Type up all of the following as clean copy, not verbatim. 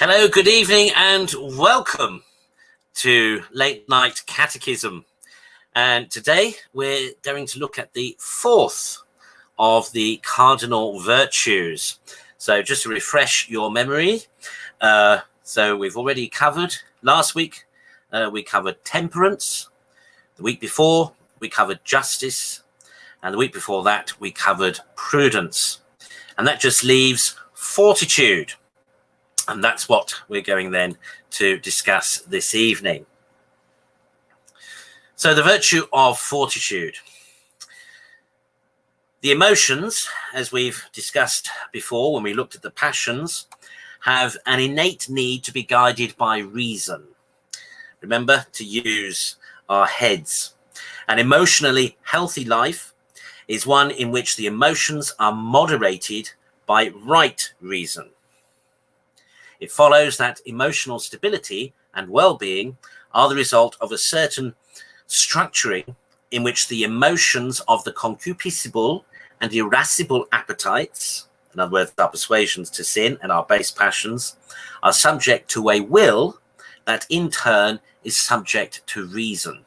Hello, good evening, and welcome to Late Night Catechism. And today we're going to look at the fourth of the cardinal virtues. So just to refresh your memory, so we've already covered last week, we covered temperance. The week before, we covered justice. And the week before that, we covered prudence. And that just leaves fortitude. And that's what we're going then to discuss this evening. So the virtue of fortitude. The emotions, as we've discussed before when we looked at the passions, have an innate need to be guided by reason. Remember to use our heads. An emotionally healthy life is one in which the emotions are moderated by right reason. It follows that emotional stability and well-being are the result of a certain structuring in which the emotions of the concupiscible and irascible appetites, in other words, our persuasions to sin and our base passions, are subject to a will that in turn is subject to reason.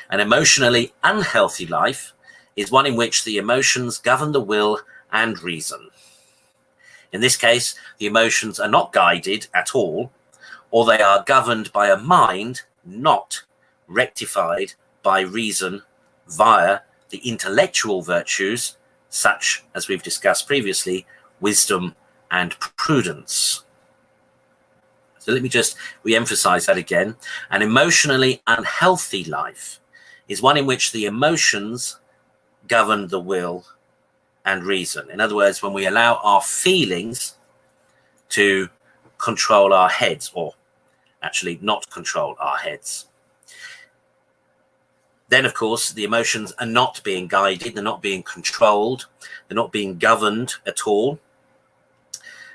An emotionally unhealthy life is one in which the emotions govern the will and reason. In this case, the emotions are not guided at all, or they are governed by a mind not rectified by reason via the intellectual virtues, such as we've discussed previously, wisdom and prudence. So let me just re-emphasize that again. An emotionally unhealthy life is one in which the emotions govern the will and reason. In other words, when we allow our feelings to control our heads, or actually not control our heads. Then, of course, the emotions are not being guided, they're not being controlled, they're not being governed at all.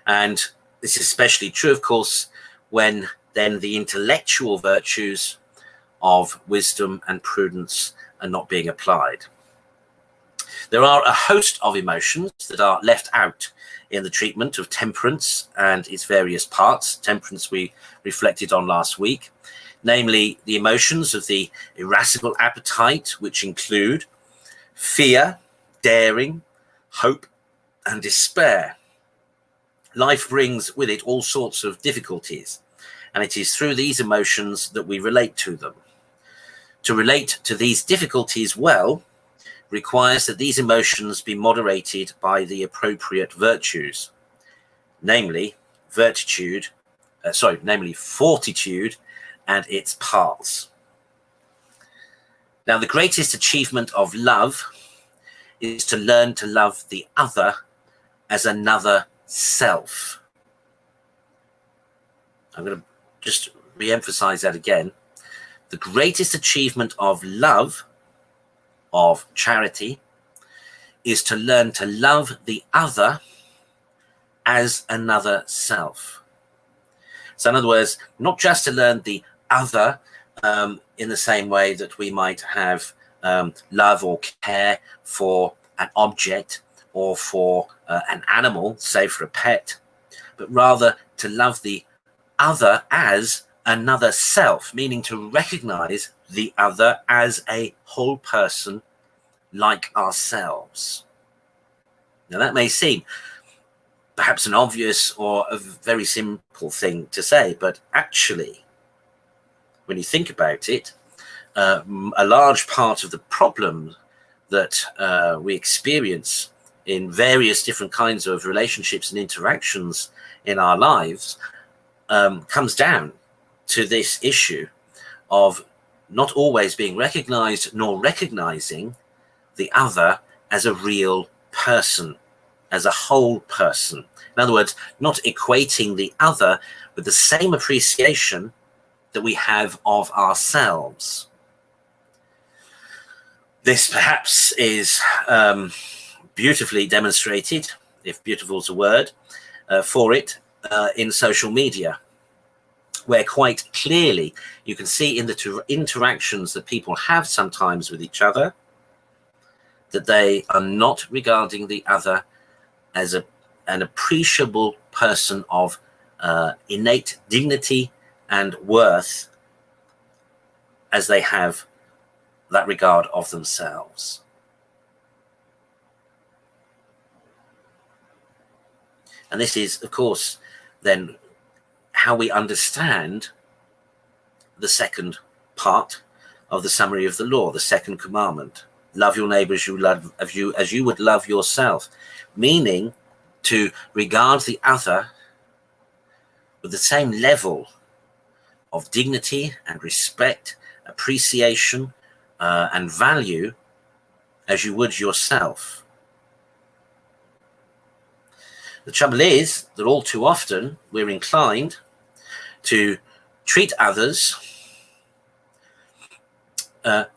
And this is especially true, of course, when then the intellectual virtues of wisdom and prudence are not being applied. There are a host of emotions that are left out in the treatment of temperance and its various parts. Temperance we reflected on last week, namely the emotions of the irascible appetite, which include fear, daring, hope, and despair. Life brings with it all sorts of difficulties, and it is through these emotions that we relate to them. To relate to these difficulties well requires that these emotions be moderated by the appropriate virtues, namely fortitude and its parts. Now, the greatest achievement of love is to learn to love the other as another self. I'm going to just re-emphasize that again. The greatest achievement of love, of charity, is to learn to love the other as another self. So in other words, not just to learn the other in the same way that we might have love or care for an object or for an animal, say for a pet, but rather to love the other as another self, meaning to recognize the other as a whole person like ourselves. Now that may seem perhaps an obvious or a very simple thing to say, but actually, when you think about it, a large part of the problem that we experience in various different kinds of relationships and interactions in our lives comes down to this issue of not always being recognized nor recognizing the other as a real person, as a whole person. In other words, not equating the other with the same appreciation that we have of ourselves. This perhaps is beautifully demonstrated, if beautiful is a word for it, in social media, where quite clearly you can see in the interactions that people have sometimes with each other that they are not regarding the other as an appreciable person of innate dignity and worth as they have that regard of themselves. And this is, of course, then how we understand the second part of the summary of the law, the second commandment. Love your neighbor as you would love yourself, meaning to regard the other with the same level of dignity and respect, appreciation, and value as you would yourself. The trouble is that all too often we're inclined to treat others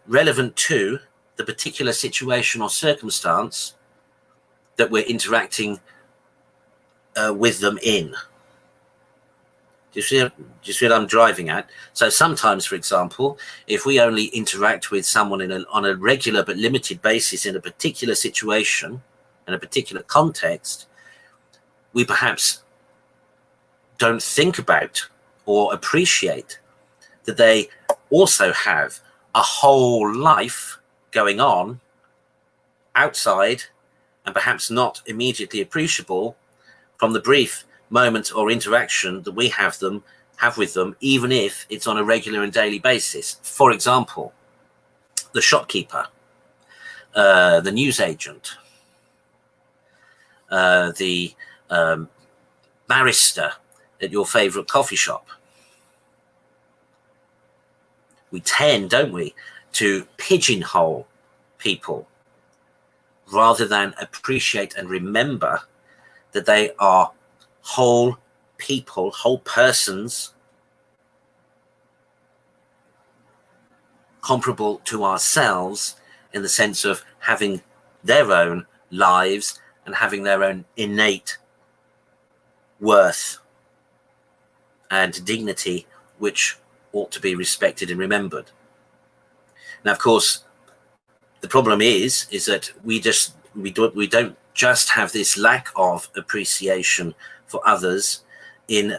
relevant to the particular situation or circumstance that we're interacting with them in. Do you see what I'm driving at? So sometimes, for example, if we only interact with someone on a regular but limited basis in a particular situation, in a particular context, we perhaps don't think about or appreciate that they also have a whole life going on outside and perhaps not immediately appreciable from the brief moment or interaction that we have with them, even if it's on a regular and daily basis. For example, the shopkeeper, the newsagent, the barrister at your favorite coffee shop. We tend, don't we, to pigeonhole people rather than appreciate and remember that they are whole people, whole persons, comparable to ourselves in the sense of having their own lives and having their own innate worth and dignity, which ought to be respected and remembered. Now, of course, the problem is that we don't just have this lack of appreciation for others in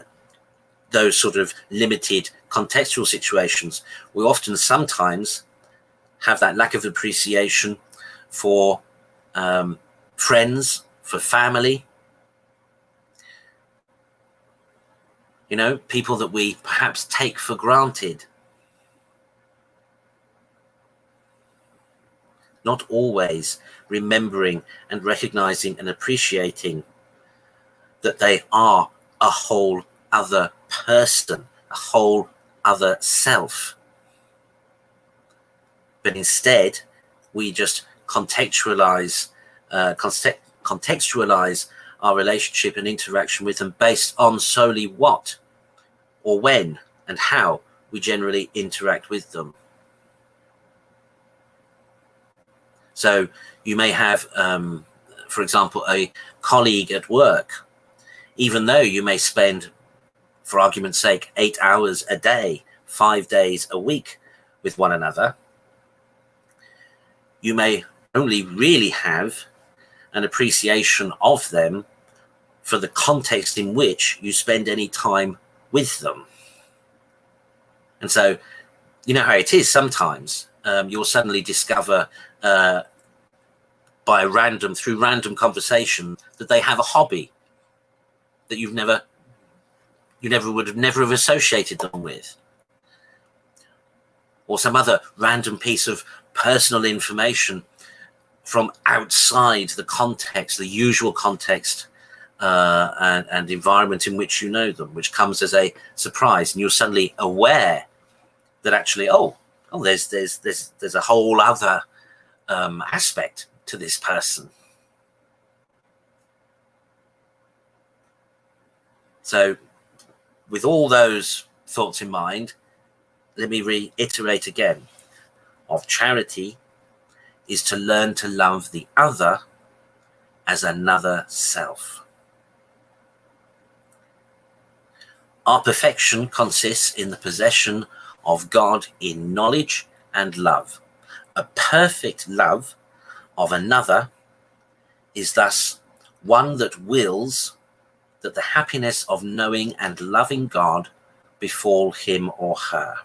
those sort of limited contextual situations. We often sometimes have that lack of appreciation for friends, for family, people that we perhaps take for granted. Not always remembering and recognizing and appreciating that they are a whole other person, a whole other self. But instead, we just contextualize our relationship and interaction with them based on solely what or when and how we generally interact with them. So you may have, for example, a colleague at work. Even though you may spend, for argument's sake, 8 hours a day, 5 days a week with one another, you may only really have an appreciation of them for the context in which you spend any time with them. And so, you know how it is sometimes. You'll suddenly discover through random conversation that they have a hobby that you would have never associated them with, or some other random piece of personal information from outside the context, the usual context and environment in which you know them, which comes as a surprise, and you're suddenly aware that actually, there's a whole other aspect to this person. So with all those thoughts in mind, let me reiterate again. Of charity is to learn to love the other as another self. Our perfection consists in the possession of God in knowledge and love. A perfect love of another is thus one that wills that the happiness of knowing and loving God befall him or her.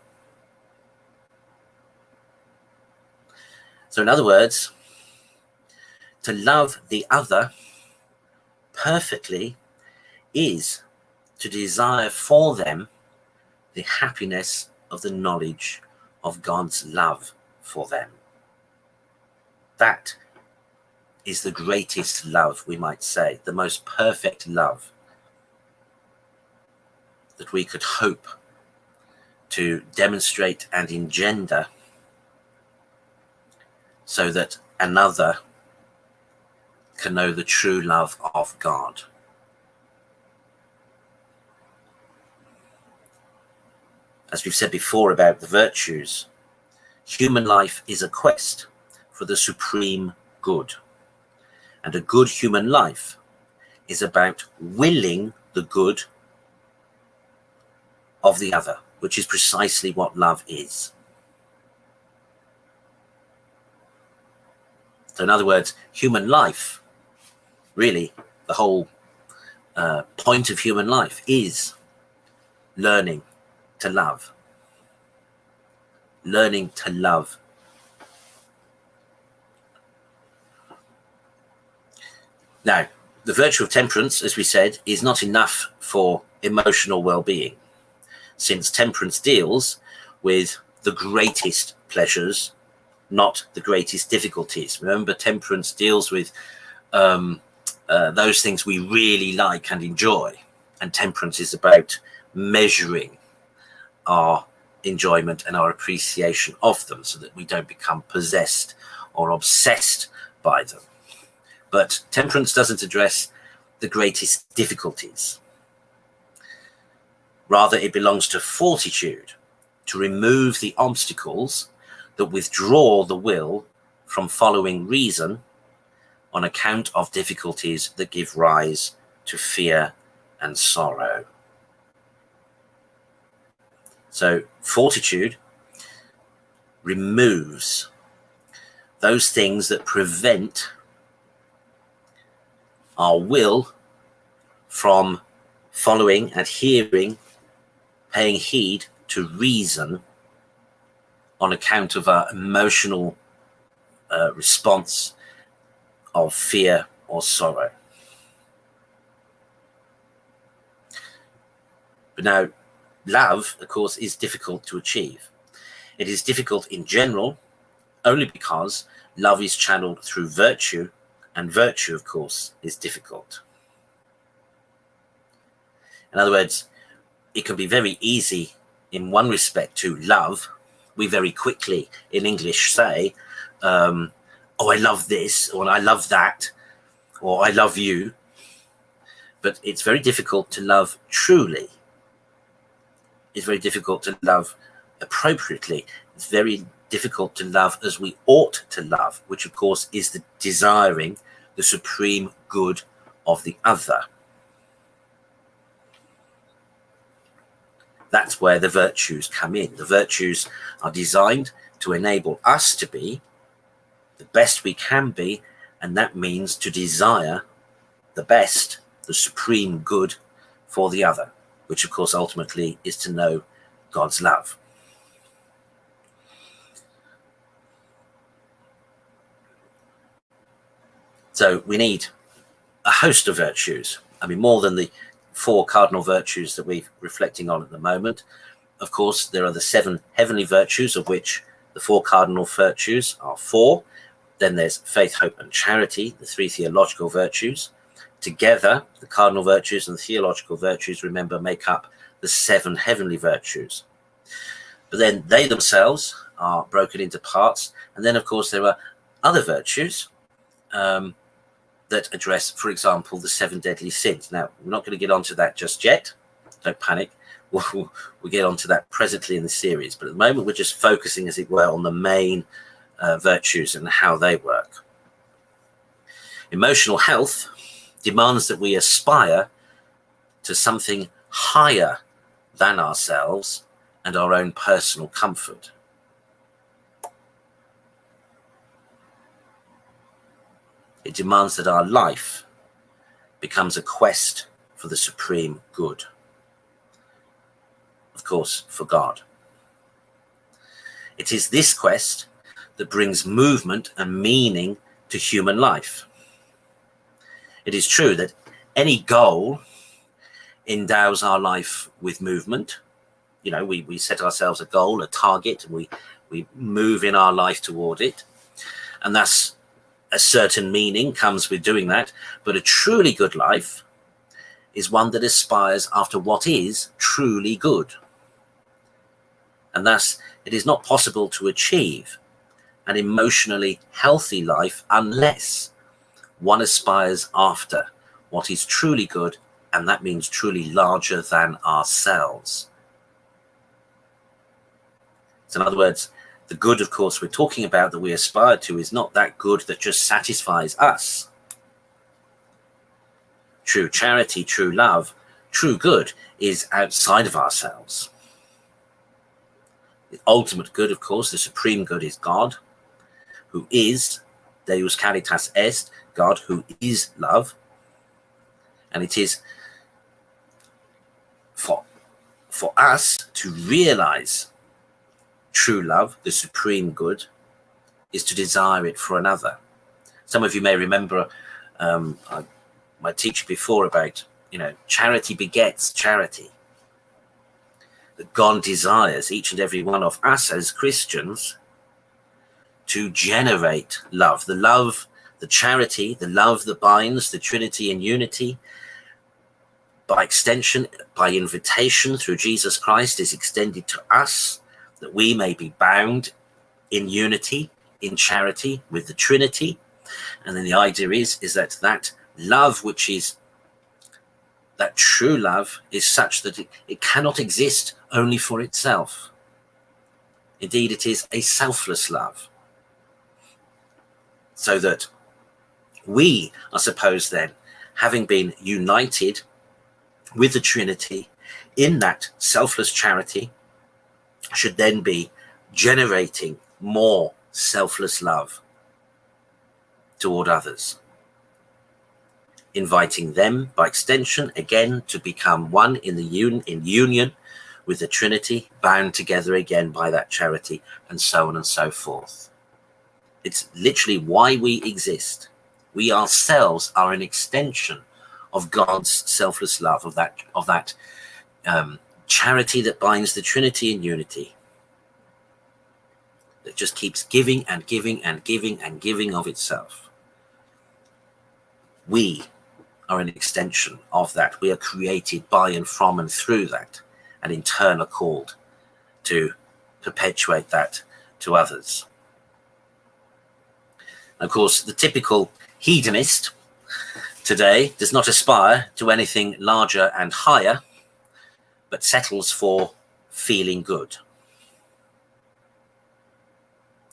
So in other words, to love the other perfectly is to desire for them the happiness of the knowledge of God's love for them. That is the greatest love, we might say, the most perfect love that we could hope to demonstrate and engender, so that another can know the true love of God. As we've said before about the virtues, human life is a quest for the supreme good. And a good human life is about willing the good of the other, which is precisely what love is. So in other words, human life, really the whole point of human life is learning to love. Learning to love. Now, the virtue of temperance, as we said, is not enough for emotional well-being, since temperance deals with the greatest pleasures, not the greatest difficulties. Remember, temperance deals with those things we really like and enjoy, and temperance is about measuring our enjoyment and our appreciation of them so that we don't become possessed or obsessed by them. But temperance doesn't address the greatest difficulties. Rather, it belongs to fortitude, to remove the obstacles that withdraw the will from following reason on account of difficulties that give rise to fear and sorrow. So fortitude removes those things that prevent our will from following, adhering, paying heed to reason on account of our emotional response of fear or sorrow. But now, love, of course, is difficult to achieve. It is difficult in general, only because love is channeled through virtue, and virtue, of course, is difficult. In other words, it can be very easy in one respect to love. We very quickly in English say, oh, I love this, or I love that, or I love you. But it's very difficult to love truly. It's very difficult to love appropriately. It's very difficult to love as we ought to love, which of course is the desiring the supreme good of the other. That's where the virtues come in. The virtues are designed to enable us to be the best we can be, and that means to desire the best, the supreme good for the other, which of course ultimately is to know God's love. So we need a host of virtues. I mean, more than the 4 cardinal virtues that we're reflecting on at the moment. Of course, there are the 7 heavenly virtues, of which the 4 cardinal virtues are 4. Then there's faith, hope, and charity, the 3 theological virtues. Together, the cardinal virtues and the theological virtues, remember, make up the 7 heavenly virtues. But then they themselves are broken into parts. And then, of course, there are other virtues that address, for example, the 7 deadly sins. Now, we're not going to get onto that just yet. Don't panic. We'll get onto that presently in the series. But at the moment, we're just focusing, as it were, on the main virtues and how they work. Emotional health demands that we aspire to something higher than ourselves and our own personal comfort. It demands that our life becomes a quest for the supreme good. Of course, for God. It is this quest that brings movement and meaning to human life. It is true that any goal endows our life with movement. You know, we set ourselves a goal, a target, and we move in our life toward it. And that's a certain meaning comes with doing that. But a truly good life is one that aspires after what is truly good. And thus, it is not possible to achieve an emotionally healthy life unless one aspires after what is truly good, and that means truly larger than ourselves. So in other words, the good, of course, we're talking about that we aspire to is not that good that just satisfies us. True charity, true love, true good is outside of ourselves. The ultimate good, of course, the supreme good is God, who is Deus Caritas Est, God who is love. And it is for us to realize true love, the supreme good, is to desire it for another. Some of you may remember my teaching before about, charity begets charity. That God desires each and every one of us as Christians to generate love, the charity, the love that binds the Trinity in unity. By extension, by invitation through Jesus Christ is extended to us, that we may be bound in unity, in charity with the Trinity. And then the idea is that love, which is that true love, is such that it cannot exist only for itself. Indeed, it is a selfless love. So that we are supposed then, having been united with the Trinity in that selfless charity, should then be generating more selfless love toward others, inviting them by extension again to become one in union with the Trinity, bound together again by that charity, and so on and so forth. It's literally why we exist. We ourselves are an extension of God's selfless love, of that charity that binds the Trinity in unity, that just keeps giving and giving and giving and giving of itself. We are an extension of that. We are created by and from and through that, and in turn are called to perpetuate that to others. And of course, the typical hedonist today does not aspire to anything larger and higher, but settles for feeling good.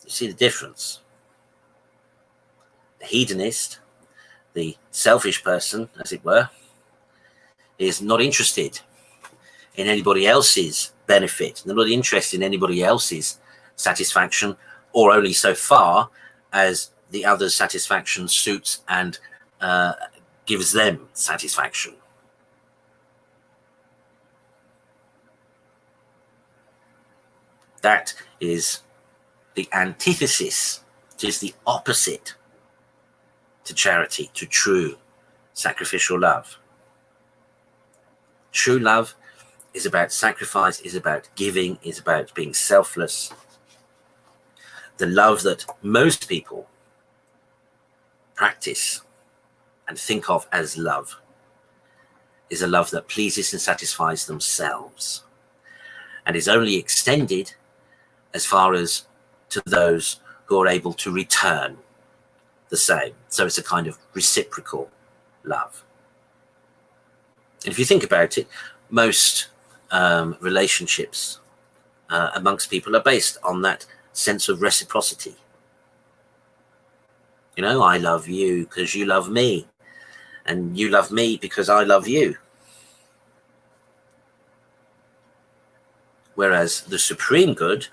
You see the difference? The hedonist, the selfish person, as it were, is not interested in anybody else's benefit. They're not interested in anybody else's satisfaction, or only so far as the other's satisfaction suits and gives them satisfaction. That is the antithesis, it is the opposite to charity, to true sacrificial love. True love is about sacrifice, is about giving, is about being selfless. The love that most people practice and think of as love is a love that pleases and satisfies themselves, and is only extended as far as to those who are able to return the same. So it's a kind of reciprocal love. And if you think about it, most relationships amongst people are based on that sense of reciprocity. I love you because you love me, and you love me because I love you. Whereas the supreme good,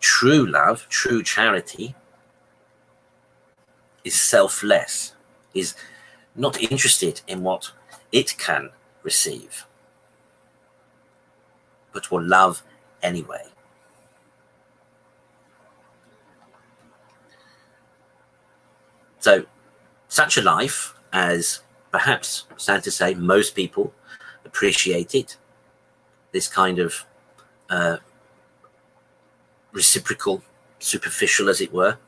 true love, true charity, is selfless, is not interested in what it can receive, but will love anyway. So such a life, as perhaps, sad to say, most people appreciate it, this kind of reciprocal, superficial, as it were,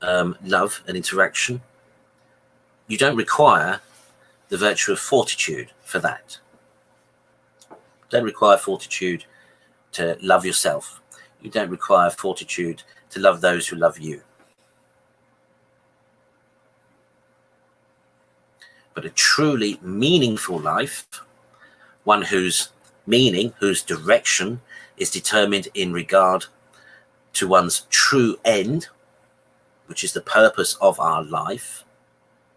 love and interaction, you don't require the virtue of fortitude for that. You don't require fortitude to love yourself. You don't require fortitude to love those who love you. But a truly meaningful life, one whose meaning, whose direction is determined in regard to one's true end, which is the purpose of our life,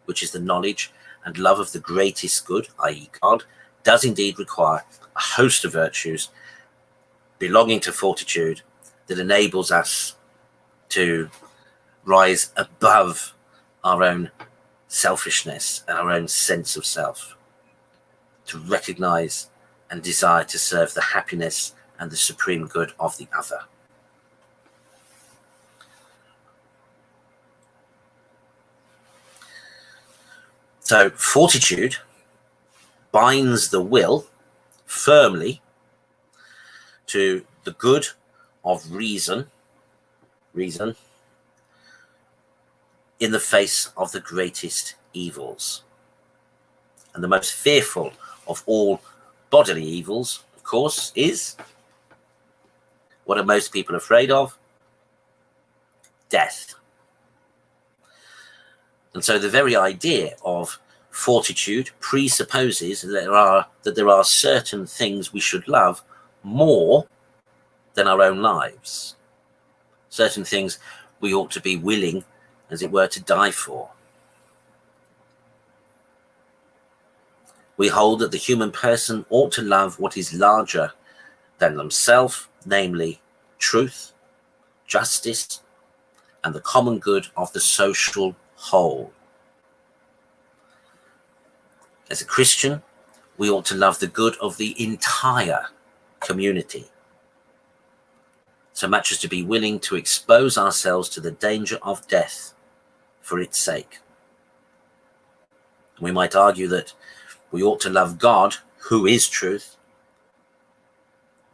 which is the knowledge and love of the greatest good, i.e. God, does indeed require a host of virtues belonging to fortitude that enables us to rise above our own selfishness and our own sense of self, to recognize and desire to serve the happiness and the supreme good of the other. So fortitude binds the will firmly to the good of reason in the face of the greatest evils. And the most fearful of all bodily evils, of course, is, what are most people afraid of? Death. And so the very idea of fortitude presupposes that there are certain things we should love more than our own lives. Certain things we ought to be willing, as it were, to die for. We hold that the human person ought to love what is larger than themselves, namely truth, justice, and the common good of the social whole. As a Christian, we ought to love the good of the entire community, so much as to be willing to expose ourselves to the danger of death for its sake. We might argue that we ought to love God, who is truth,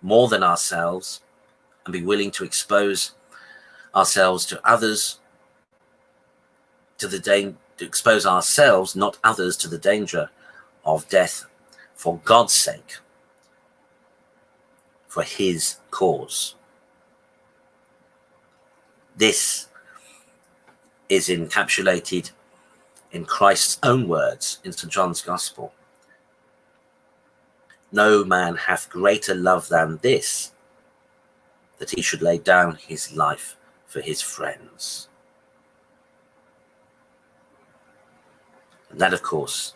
more than ourselves, and be willing to expose ourselves to others, to expose ourselves, not others, to the danger of death for God's sake, for his cause. This is encapsulated in Christ's own words in St. John's Gospel. No man hath greater love than this, that he should lay down his life for his friends. And that, of course,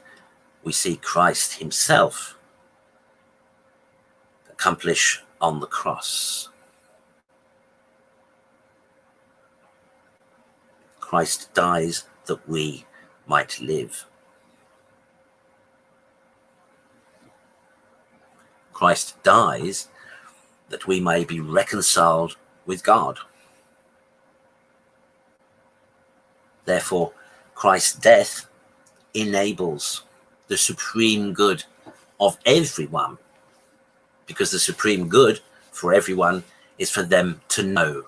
we see Christ himself accomplish on the cross. Christ dies that we might live. Christ dies that we may be reconciled with God. Therefore, Christ's death enables the supreme good of everyone, because the supreme good for everyone is for them to know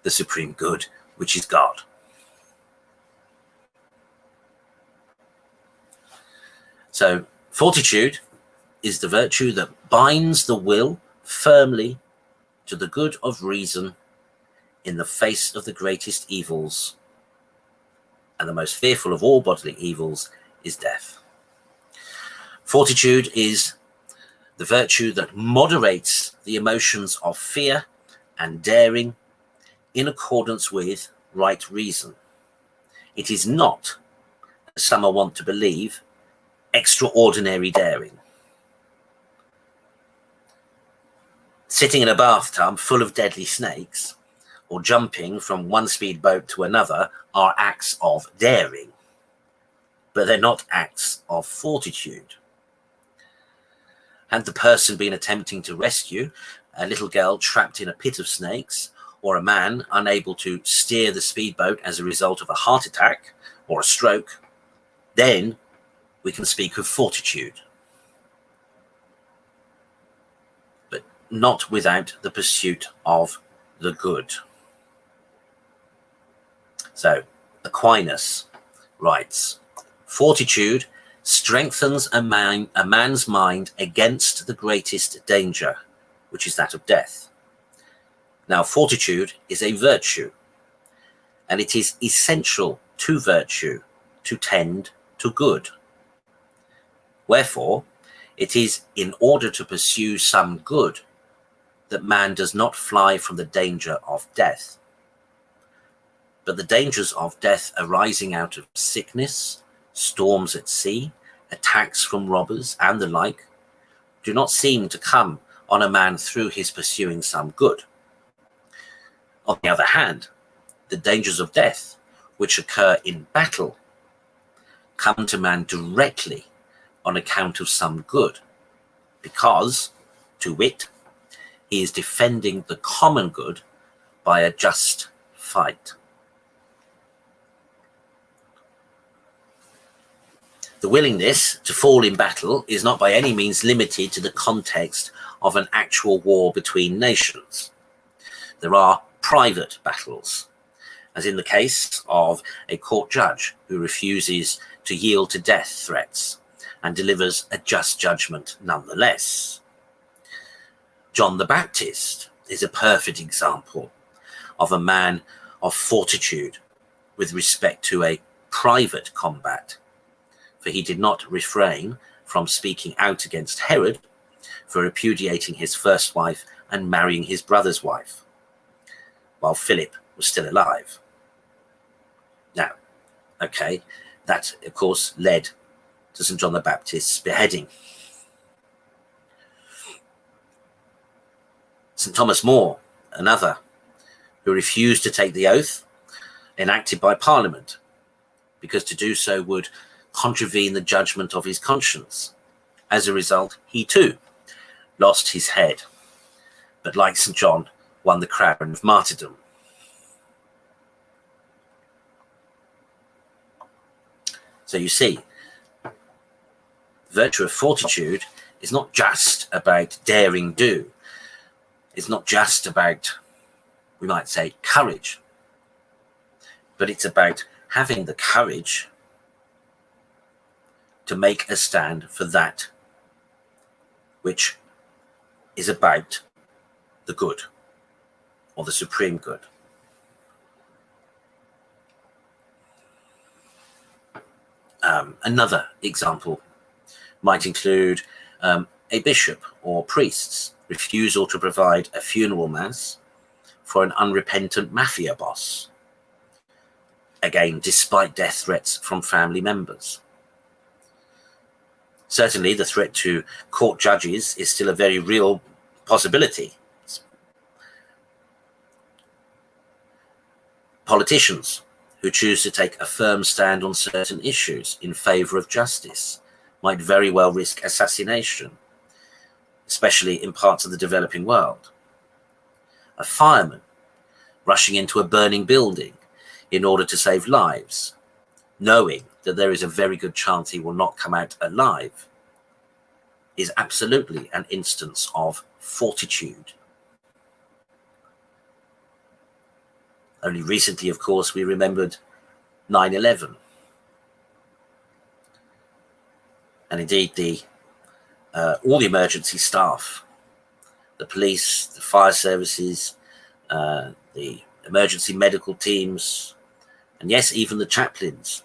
the supreme good, which is God. So fortitude is the virtue that binds the will firmly to the good of reason in the face of the greatest evils, and the most fearful of all bodily evils is death. Fortitude is the virtue that moderates the emotions of fear and daring in accordance with right reason. It is not, as some want to believe, extraordinary daring. Sitting in a bathtub full of deadly snakes or jumping from one speedboat to another are acts of daring, but they're not acts of fortitude. Had the person been attempting to rescue a little girl trapped in a pit of snakes, or a man unable to steer the speedboat as a result of a heart attack or a stroke, then we can speak of fortitude. But not without the pursuit of the good. So Aquinas writes, fortitude strengthens a man's mind against the greatest danger, which is that of death. Now, fortitude is a virtue, and it is essential to virtue to tend to good. Wherefore, it is in order to pursue some good that man does not fly from the danger of death. But the dangers of death arising out of sickness, storms at sea, attacks from robbers, and the like, do not seem to come on a man through his pursuing some good. On the other hand, the dangers of death, which occur in battle, come to man directly on account of some good, because, to wit, he is defending the common good by a just fight. The willingness to fall in battle is not by any means limited to the context of an actual war between nations. There are private battles, as in the case of a court judge who refuses to yield to death threats and delivers a just judgment nonetheless. John the Baptist is a perfect example of a man of fortitude with respect to a private combat, for he did not refrain from speaking out against Herod for repudiating his first wife and marrying his brother's wife, while Philip was still alive. Now, okay, that of course led to St. John the Baptist's beheading. St. Thomas More, another, who refused to take the oath enacted by Parliament, because to do so would contravene the judgment of his conscience. As a result, he too lost his head, but like St. John, won the crown of martyrdom. So you see, the virtue of fortitude is not just about daring do. It's not just about, we might say, courage, but it's about having the courage to make a stand for that which is about the good, or the supreme good. Another example might include a bishop or priest's refusal to provide a funeral mass for an unrepentant mafia boss, again despite death threats from family members. Certainly the threat to court judges is still a very real possibility. Politicians who choose to take a firm stand on certain issues in favor of justice might very well risk assassination, especially in parts of the developing world. A fireman rushing into a burning building in order to save lives, knowing that there is a very good chance he will not come out alive, is absolutely an instance of fortitude. Only recently, of course, we remembered 9/11. And indeed, all the emergency staff, the police, the fire services, the emergency medical teams, and yes, even the chaplains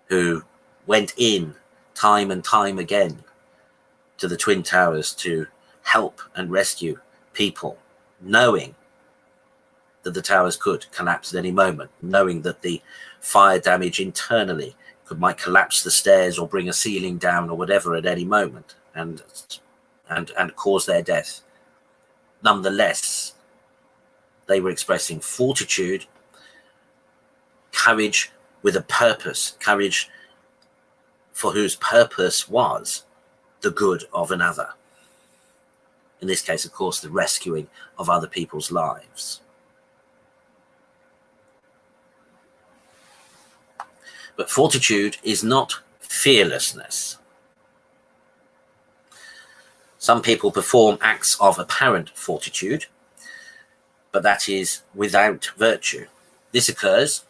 who went in time and time again to the Twin Towers to help and rescue people, knowing that the towers could collapse at any moment, knowing that the fire damage internally might collapse the stairs or bring a ceiling down or whatever at any moment and cause their death. Nonetheless, they were expressing fortitude, courage with a purpose, courage for whose purpose was the good of another. In this case, of course, the rescuing of other people's lives. But fortitude is not fearlessness. Some people perform acts of apparent fortitude, but that is without virtue. This occurs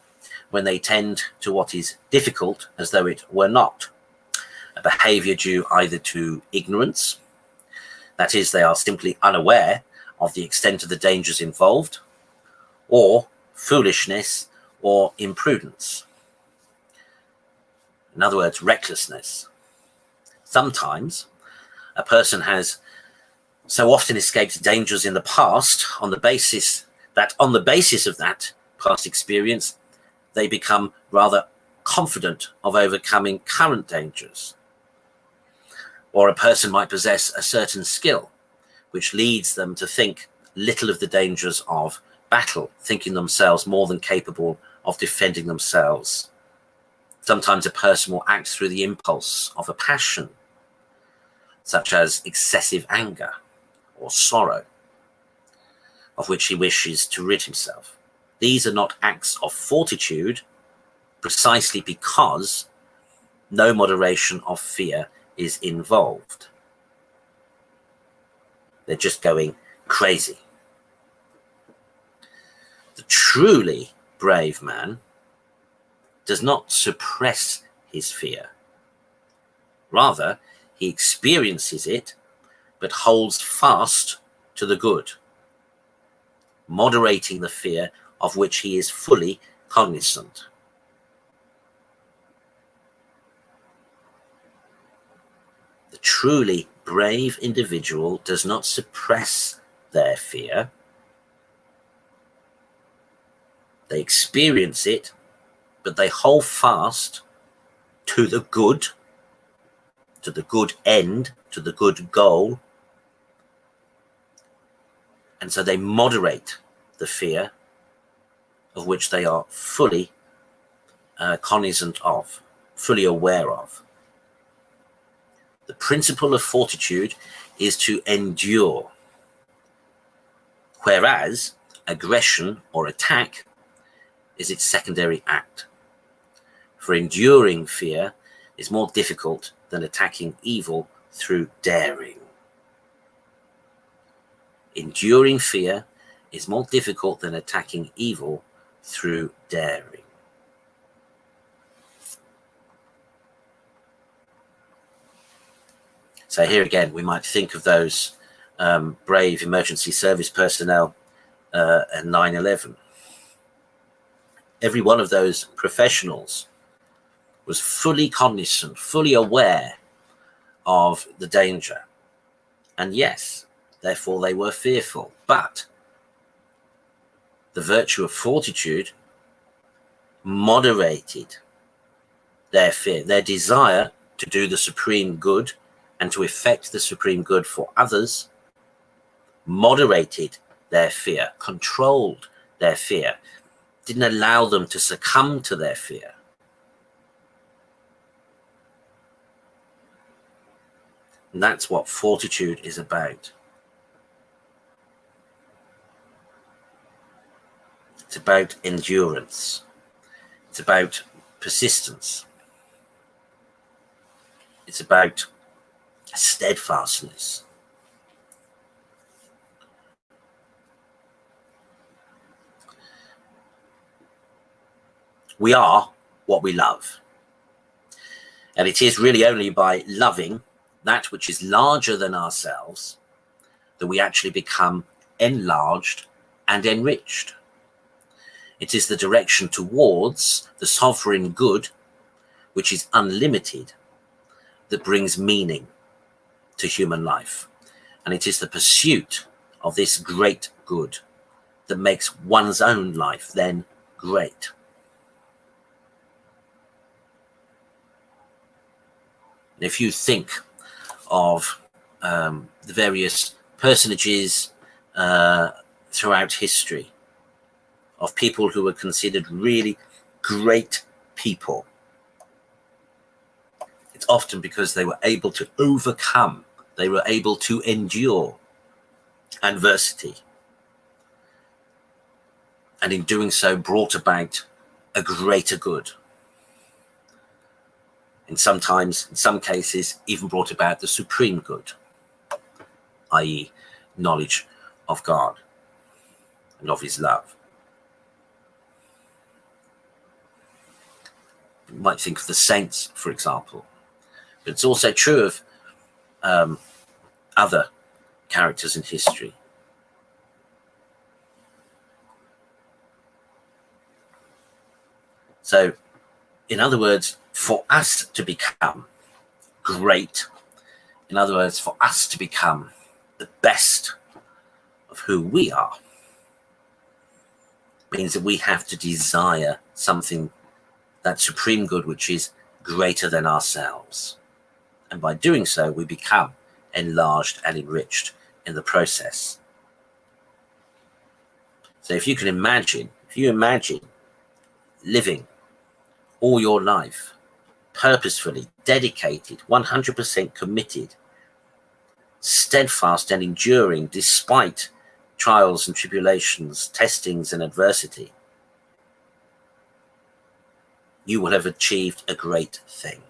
when they tend to what is difficult as though it were not, a behavior due either to ignorance, that is, they are simply unaware of the extent of the dangers involved, or foolishness or imprudence. In other words, recklessness. Sometimes a person has so often escaped dangers in the past on the basis of that past experience, they become rather confident of overcoming current dangers. Or a person might possess a certain skill, which leads them to think little of the dangers of battle, thinking themselves more than capable of defending themselves. Sometimes a person will act through the impulse of a passion, such as excessive anger or sorrow, of which he wishes to rid himself. These are not acts of fortitude, precisely because no moderation of fear is involved. They're just going crazy. The truly brave man does not suppress his fear. Rather, he experiences it, but holds fast to the good, moderating the fear of which he is fully cognizant. The truly brave individual does not suppress their fear. They experience it, but they hold fast to the good end, to the good goal. And so they moderate the fear of which they are fully cognizant of, fully aware of. The principle of fortitude is to endure, whereas aggression or attack is its secondary act. For enduring fear is more difficult than attacking evil through daring. Enduring fear is more difficult than attacking evil through daring. So here again, we might think of those brave emergency service personnel at 9/11. Every one of those professionals was fully cognizant, fully aware of the danger. And yes, therefore they were fearful. But the virtue of fortitude moderated their fear, their desire to do the supreme good and to effect the supreme good for others, moderated their fear, controlled their fear, didn't allow them to succumb to their fear. And that's what fortitude is about. It's about endurance. It's about persistence. It's about steadfastness. We are what we love. And it is really only by loving that which is larger than ourselves that we actually become enlarged and enriched. It is the direction towards the sovereign good, which is unlimited, that brings meaning to human life. And it is the pursuit of this great good that makes one's own life then great. And if you think of the various personages throughout history, of people who were considered really great people, It's often because they were able to overcome, they were able to endure adversity, and in doing so brought about a greater good. In some cases, even brought about the supreme good, i.e. knowledge of God and of his love. You might think of the saints, for example, but it's also true of other characters in history. So, in other words, for us to become great, in other words, for us to become the best of who we are, means that we have to desire something, that supreme good, which is greater than ourselves. And by doing so, we become enlarged and enriched in the process. So if you imagine living all your life purposefully, dedicated, 100% committed, steadfast and enduring despite trials and tribulations, testings and adversity, you will have achieved a great thing.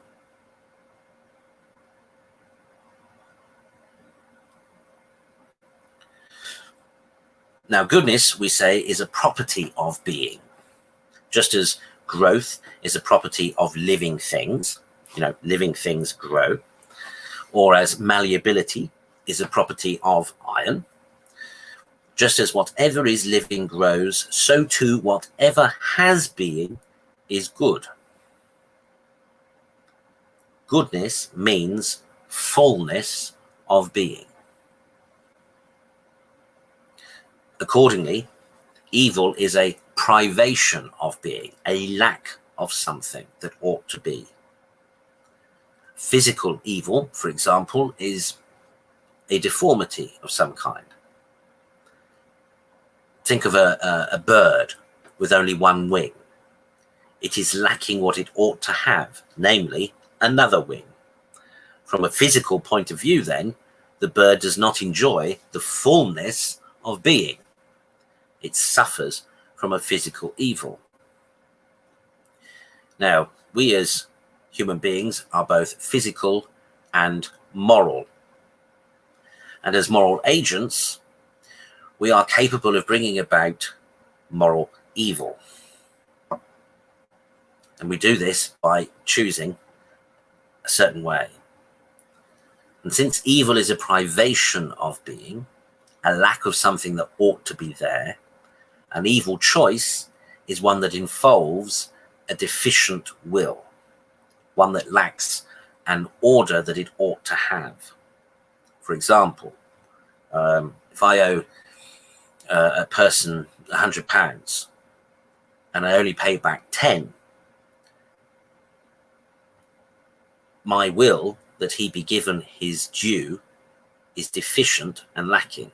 Now, goodness, we say, is a property of being. Just as growth is a property of living things, living things grow, or as malleability is a property of iron, just as whatever is living grows, so too whatever has being is good. Goodness means fullness of being. Accordingly, evil is a privation of being, a lack of something that ought to be. Physical evil, for example, is a deformity of some kind. Think of a bird with only one wing. It is lacking what it ought to have, namely another wing. From a physical point of view, then, the bird does not enjoy the fullness of being. It suffers from a physical evil. Now, we as human beings are both physical and moral. And as moral agents, we are capable of bringing about moral evil. And we do this by choosing a certain way. And since evil is a privation of being, a lack of something that ought to be there, an evil choice is one that involves a deficient will, one that lacks an order that it ought to have. For example, if I owe a person £100 and I only pay back 10, my will that he be given his due is deficient and lacking.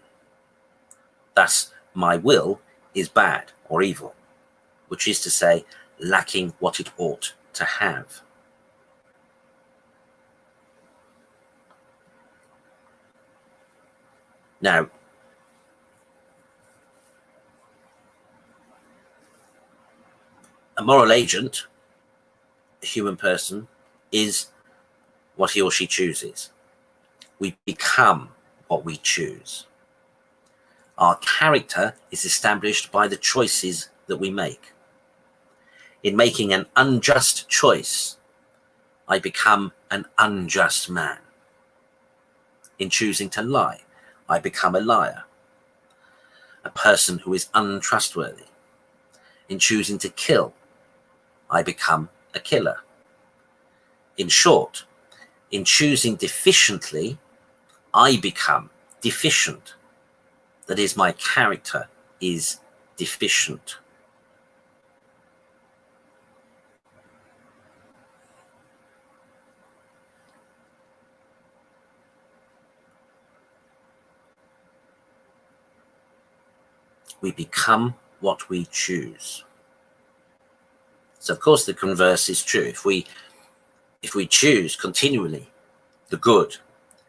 Thus, my will is bad or evil, which is to say, lacking what it ought to have. Now, a moral agent, a human person, is what he or she chooses. We become what we choose. Our character is established by the choices that we make. In making an unjust choice, I become an unjust man. In choosing to lie, I become a liar, a person who is untrustworthy. In choosing to kill, I become a killer. In short, in choosing deficiently, I become deficient. That is, my character is deficient. We become what we choose. So, of course, the converse is true. If we If we choose continually the good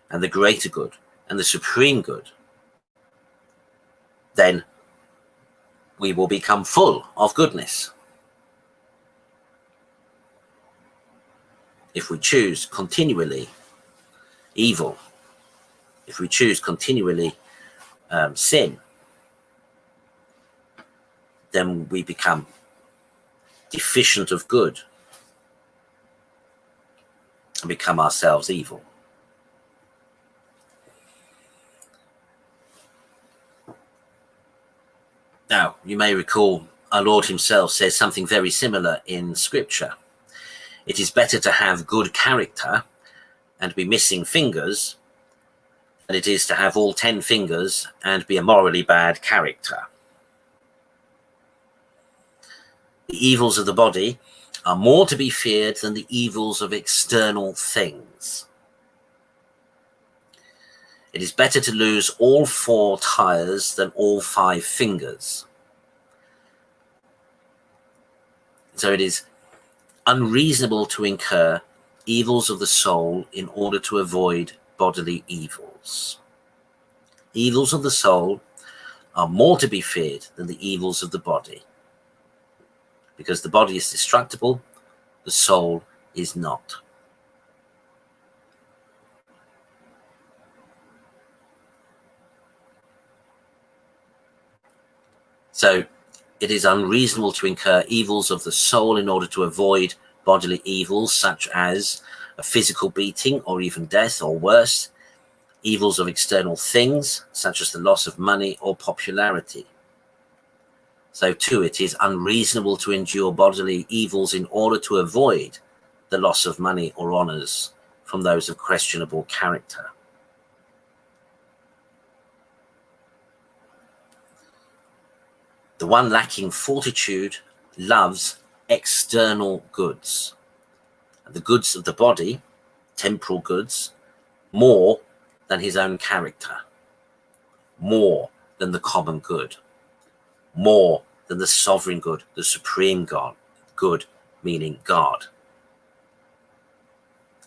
and the greater good and the supreme good, then we will become full of goodness. If we choose continually evil, if we choose continually sin, then we become deficient of good and become ourselves evil. Now, you may recall our Lord himself says something very similar in Scripture. It is better to have good character and be missing fingers than it is to have all 10 fingers and be a morally bad character. The evils of the body are more to be feared than the evils of external things. It is better to lose all 4 tires than all 5 fingers. So it is unreasonable to incur evils of the soul in order to avoid bodily evils. Evils of the soul are more to be feared than the evils of the body, because the body is destructible, the soul is not. So it is unreasonable to incur evils of the soul in order to avoid bodily evils, such as a physical beating or even death, or worse, evils of external things, such as the loss of money or popularity. So too, it is unreasonable to endure bodily evils in order to avoid the loss of money or honors from those of questionable character. The one lacking fortitude loves external goods, and the goods of the body, temporal goods, more than his own character, more than the common good, more than the sovereign good, the supreme God, good meaning God.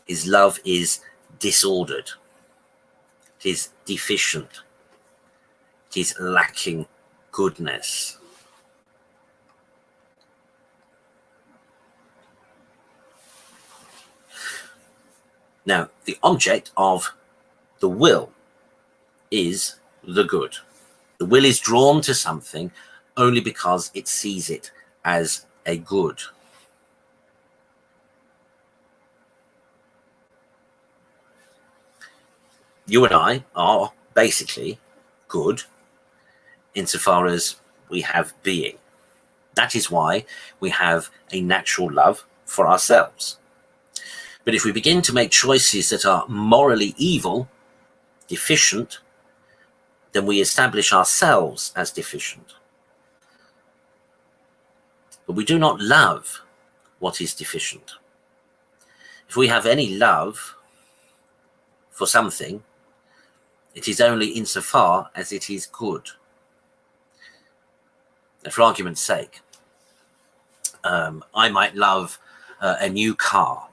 His love is disordered, it is deficient, it is lacking goodness. Now, the object of the will is the good. The will is drawn to something only because it sees it as a good. You and I are basically good insofar as we have being. That is why we have a natural love for ourselves. But if we begin to make choices that are morally evil, deficient, then we establish ourselves as deficient. But we do not love what is deficient. If we have any love for something, it is only insofar as it is good. And for argument's sake, I might love a new car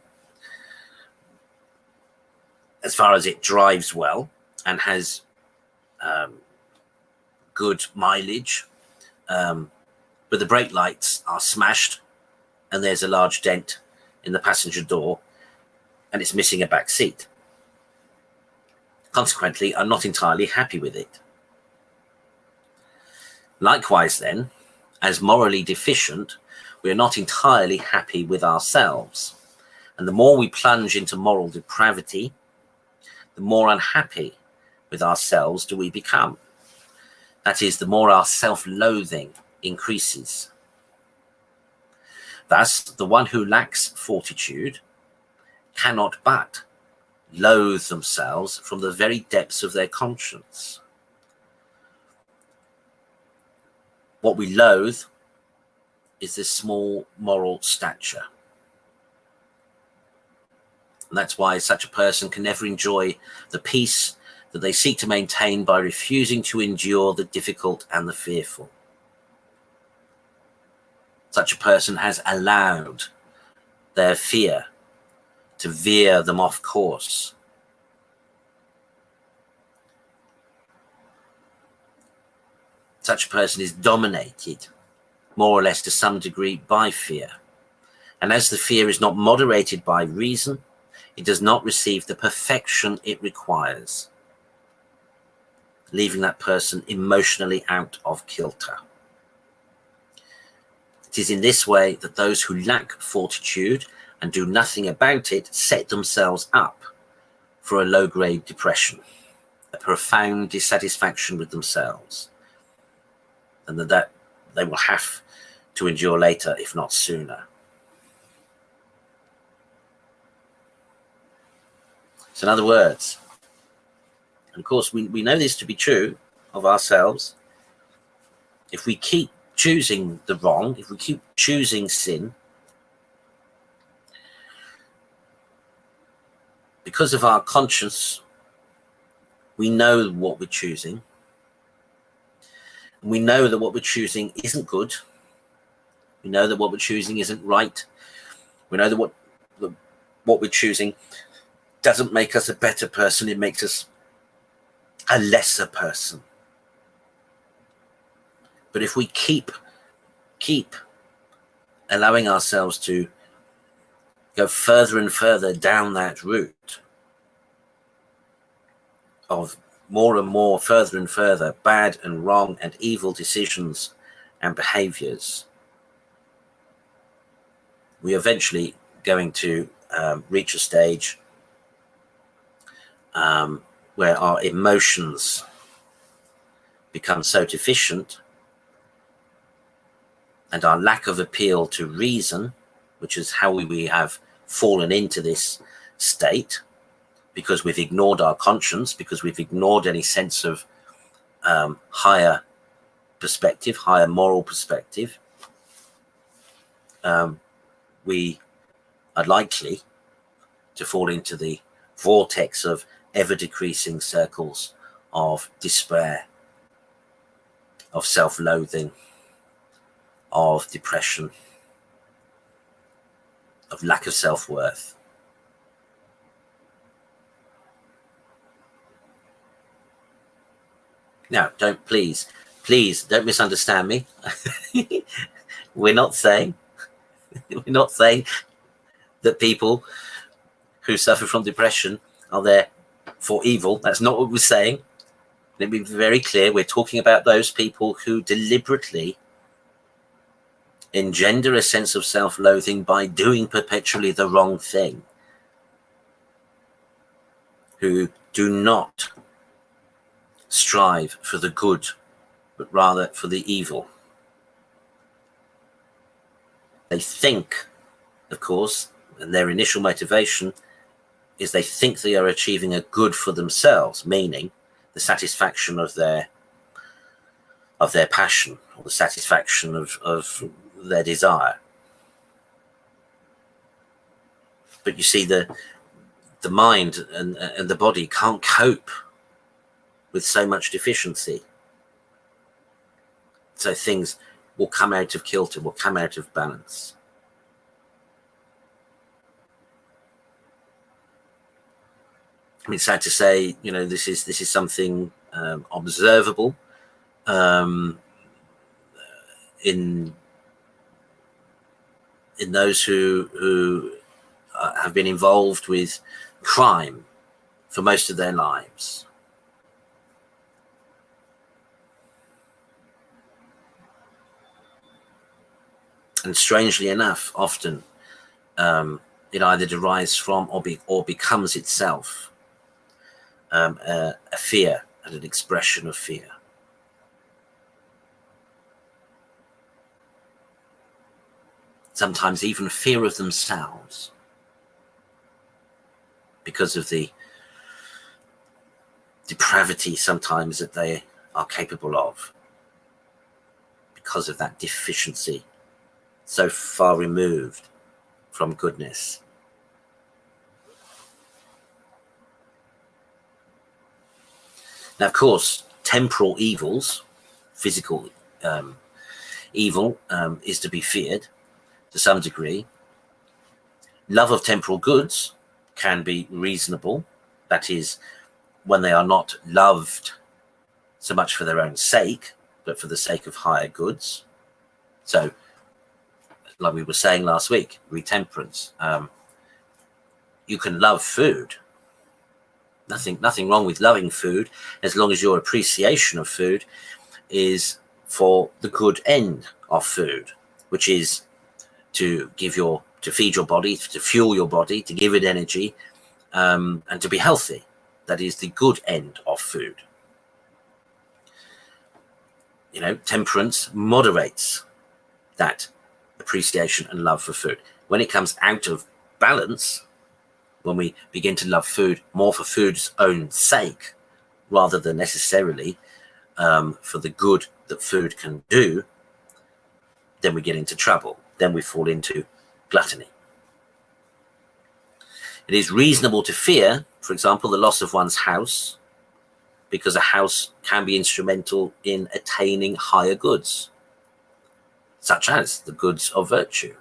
as far as it drives well and has good mileage, but the brake lights are smashed and there's a large dent in the passenger door and it's missing a back seat. Consequently, I'm not entirely happy with it. Likewise then, as morally deficient, we are not entirely happy with ourselves. And the more we plunge into moral depravity, the more unhappy with ourselves do we become. That is, the more our self-loathing increases. Thus, the one who lacks fortitude cannot but loathe themselves from the very depths of their conscience. What we loathe is this small moral stature. And that's why such a person can never enjoy the peace that they seek to maintain by refusing to endure the difficult and the fearful. Such a person has allowed their fear to veer them off course. Such a person is dominated, more or less to some degree, by fear. And as the fear is not moderated by reason, it does not receive the perfection it requires, leaving that person emotionally out of kilter. It is in this way that those who lack fortitude and do nothing about it set themselves up for a low-grade depression, a profound dissatisfaction with themselves, and that they will have to endure later, if not sooner. So in other words, and of course we know this to be true of ourselves, if we keep choosing the wrong, if we keep choosing sin, because of our conscience, we know what we're choosing. We know that what we're choosing isn't good. We know that what we're choosing isn't right. We know that what we're choosing doesn't make us a better person. It makes us a lesser person. But if we keep allowing ourselves to go further and further down that route of more and more, further and further, bad and wrong and evil decisions and behaviors, we're eventually going to reach a stage where our emotions become so deficient, and our lack of appeal to reason, which is how we have fallen into this state, because we've ignored our conscience, because we've ignored any sense of higher perspective, higher moral perspective, we are likely to fall into the vortex of ever-decreasing circles of despair, of self-loathing, of depression, of lack of self-worth. Now, please don't misunderstand me. We're not saying that people who suffer from depression are there for evil. That's not what we're saying. Let me be very clear. We're talking about those people who deliberately engender a sense of self-loathing by doing perpetually the wrong thing, who do not strive for the good, but rather for the evil. They think, of course, and their initial motivation is they think they are achieving a good for themselves, meaning the satisfaction of their passion, or the satisfaction of their desire. But you see, the mind and the body can't cope with so much deficiency. So things will come out of kilter, will come out of balance. I mean, sad to say, this is something observable in those who have been involved with crime for most of their lives. And strangely enough, often it either derives from or becomes itself a fear and an expression of fear. Sometimes even fear of themselves, because of the depravity sometimes that they are capable of, because of that deficiency so far removed from goodness. Now, of course, temporal evils, physical evil, is to be feared to some degree. Love of temporal goods can be reasonable. That is, when they are not loved so much for their own sake, but for the sake of higher goods. So, like we were saying last week, retemperance. You can love food. Nothing wrong with loving food, as long as your appreciation of food is for the good end of food, which is to feed your body, to fuel your body, to give it energy, and to be healthy. That is the good end of food. Temperance moderates that appreciation and love for food. When it comes out of balance, when we begin to love food more for food's own sake, rather than necessarily for the good that food can do, then we get into trouble. Then we fall into gluttony. It is reasonable to fear, for example, the loss of one's house, because a house can be instrumental in attaining higher goods, such as the goods of virtue.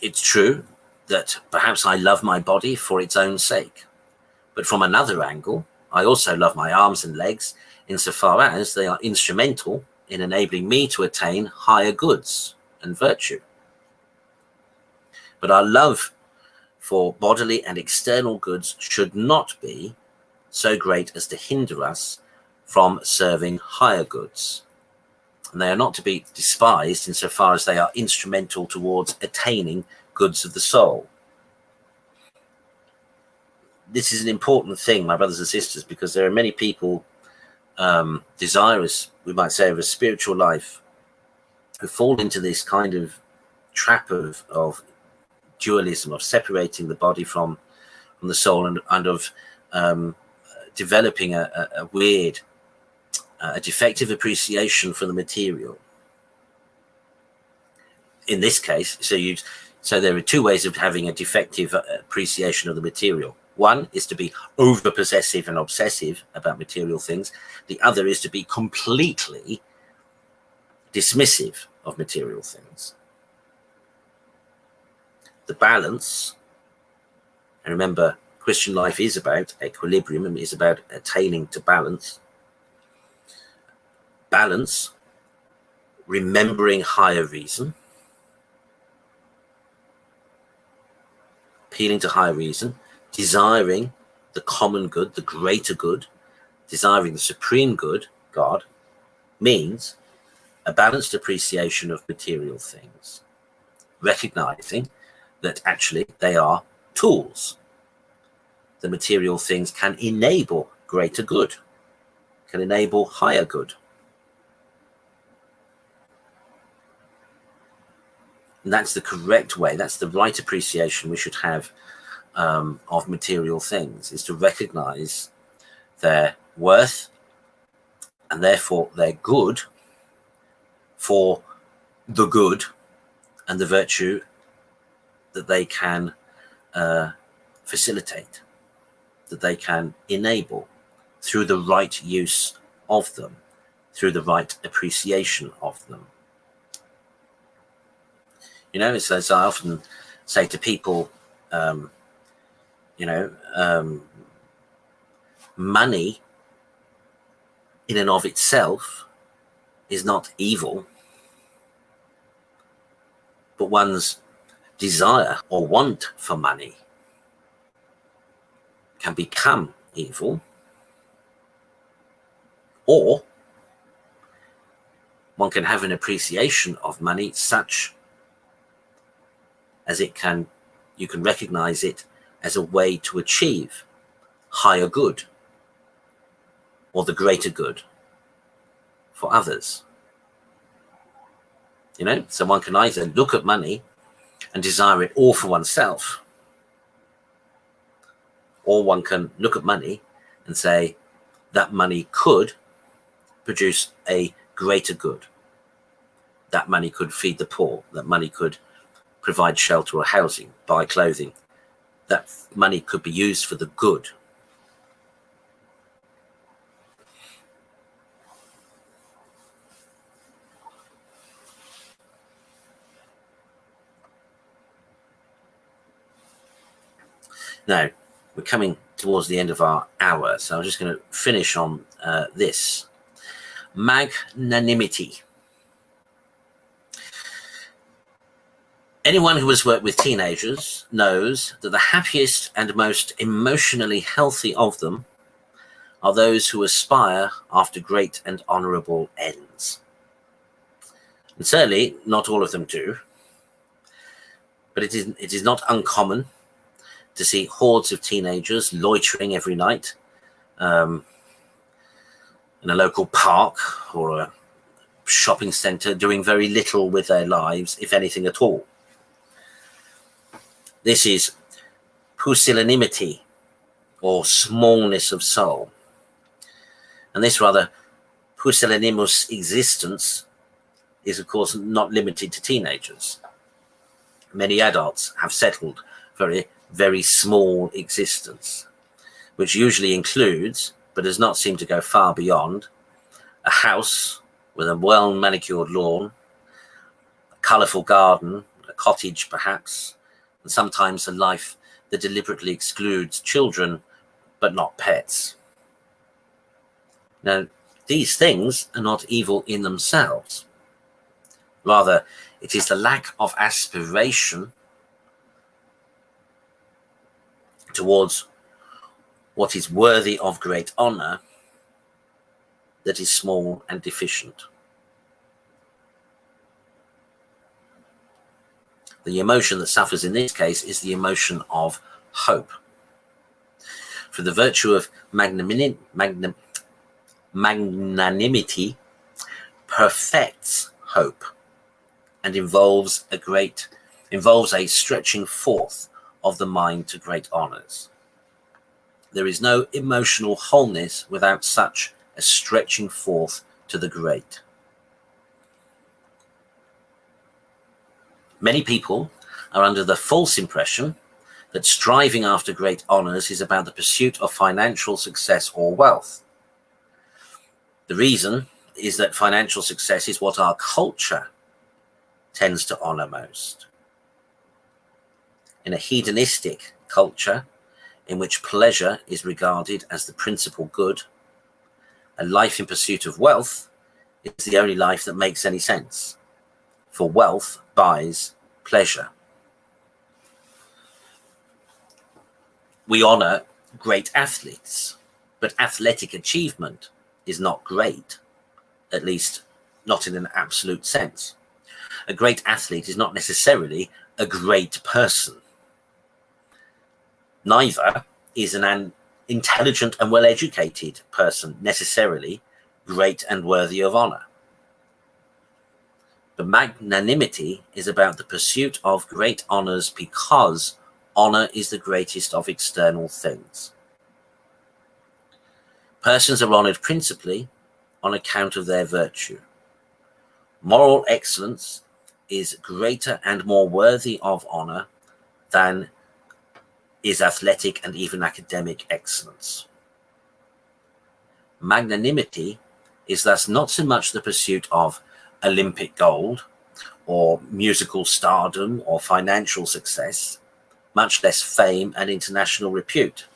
It's true that perhaps I love my body for its own sake, but from another angle, I also love my arms and legs insofar as they are instrumental in enabling me to attain higher goods and virtue. But our love for bodily and external goods should not be so great as to hinder us from serving higher goods. And they are not to be despised insofar as they are instrumental towards attaining goods of the soul. This is an important thing, my brothers and sisters, because there are many people desirous, we might say, of a spiritual life, who fall into this kind of trap of dualism, of separating the body from the soul, and of developing a weird, a defective appreciation for the material. In this case, so there are two ways of having a defective appreciation of the material. One is to be over-possessive and obsessive about material things. The other is to be completely dismissive of material things. The balance, and remember, Christian life is about equilibrium and is about attaining to balance. Balance, remembering higher reason, appealing to higher reason, desiring the common good, the greater good, desiring the supreme good, God, means a balanced appreciation of material things, recognizing that actually they are tools. The material things can enable greater good, can enable higher good. And that's the correct way, that's the right appreciation we should have of material things, is to recognize their worth and therefore their good for the good and the virtue that they can facilitate, that they can enable through the right use of them, through the right appreciation of them. As I often say to people, money in and of itself is not evil, but one's desire or want for money can become evil, or one can have an appreciation of money such as you can recognize it as a way to achieve higher good or the greater good for others. So one can either look at money and desire it all for oneself, or one can look at money and say that money could produce a greater good. That money could feed the poor, that money could provide shelter or housing, buy clothing. That money could be used for the good. Now, we're coming towards the end of our hour, so I'm just going to finish on this. Magnanimity. Anyone who has worked with teenagers knows that the happiest and most emotionally healthy of them are those who aspire after great and honorable ends. And certainly not all of them do, but it is not uncommon to see hordes of teenagers loitering every night in a local park or a shopping centre, doing very little with their lives, if anything at all. This is pusillanimity, or smallness of soul. And this rather pusillanimous existence is, of course, not limited to teenagers. Many adults have settled for a very small existence, which usually includes, but does not seem to go far beyond, a house with a well-manicured lawn, a colourful garden, a cottage perhaps, and sometimes a life that deliberately excludes children, but not pets. Now, these things are not evil in themselves. Rather, it is the lack of aspiration towards what is worthy of great honour that is small and deficient. The emotion that suffers in this case is the emotion of hope. For the virtue of magnanimity perfects hope and involves a stretching forth of the mind to great honours. There is no emotional wholeness without such a stretching forth to the great. Many people are under the false impression that striving after great honours is about the pursuit of financial success or wealth. The reason is that financial success is what our culture tends to honour most. In a hedonistic culture, in which pleasure is regarded as the principal good, a life in pursuit of wealth is the only life that makes any sense, for wealth buys pleasure. We honour great athletes, but athletic achievement is not great, at least not in an absolute sense. A great athlete is not necessarily a great person. Neither is an intelligent and well-educated person necessarily great and worthy of honour. But magnanimity is about the pursuit of great honours because honour is the greatest of external things. Persons are honoured principally on account of their virtue. Moral excellence is greater and more worthy of honour than is athletic and even academic excellence. Magnanimity is thus not so much the pursuit of Olympic gold or musical stardom or financial success, much less fame and international repute,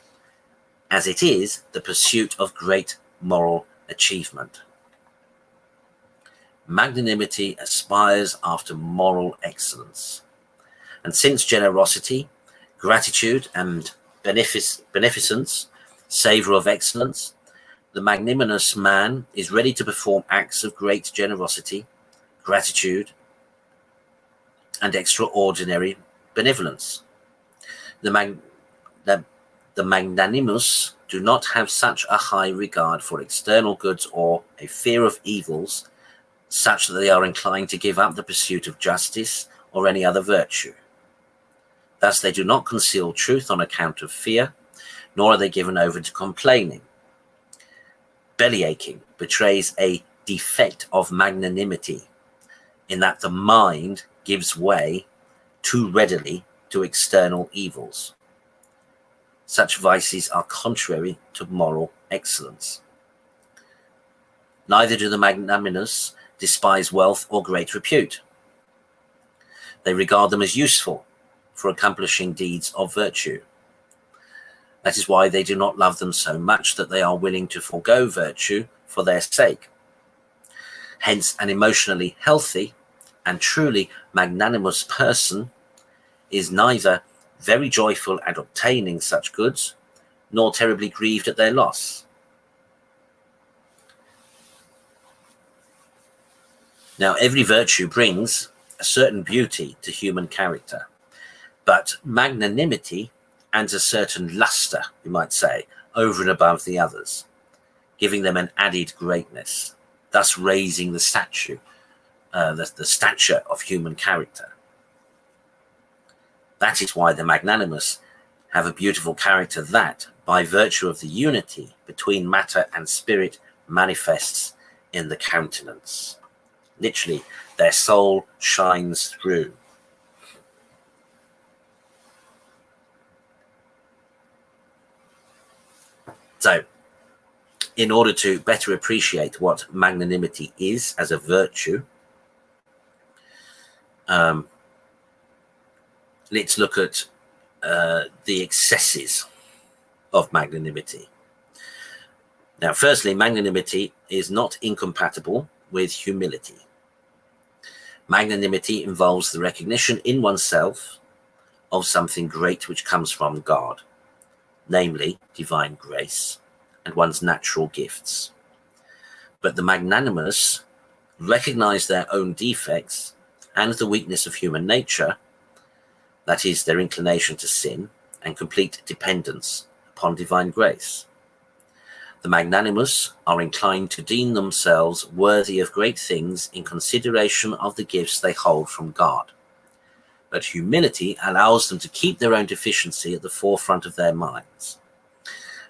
as it is the pursuit of great moral achievement. Magnanimity aspires after moral excellence. And since generosity, gratitude, and beneficence savour of excellence, the magnanimous man is ready to perform acts of great generosity, gratitude, and extraordinary benevolence. The magnanimous do not have such a high regard for external goods or a fear of evils such that they are inclined to give up the pursuit of justice or any other virtue. Thus they do not conceal truth on account of fear, nor are they given over to complaining. Bellyaching betrays a defect of magnanimity, in that the mind gives way too readily to external evils. Such vices are contrary to moral excellence. Neither do the magnanimous despise wealth or great repute. They regard them as useful for accomplishing deeds of virtue. That is why they do not love them so much that they are willing to forego virtue for their sake. Hence, an emotionally healthy and truly magnanimous person is neither very joyful at obtaining such goods, nor terribly grieved at their loss. Now, every virtue brings a certain beauty to human character, but magnanimity adds a certain luster, you might say, over and above the others, giving them an added greatness, thus raising the stature of human character. That is why the magnanimous have a beautiful character that, by virtue of the unity between matter and spirit, manifests in the countenance. Literally, their soul shines through. So, in order to better appreciate what magnanimity is as a virtue, let's look at the excesses of magnanimity. Now, firstly, magnanimity is not incompatible with humility. Magnanimity involves the recognition in oneself of something great which comes from God, namely divine grace and one's natural gifts. But the magnanimous recognize their own defects and the weakness of human nature, that is, their inclination to sin and complete dependence upon divine grace. The magnanimous are inclined to deem themselves worthy of great things in consideration of the gifts they hold from God. But humility allows them to keep their own deficiency at the forefront of their minds.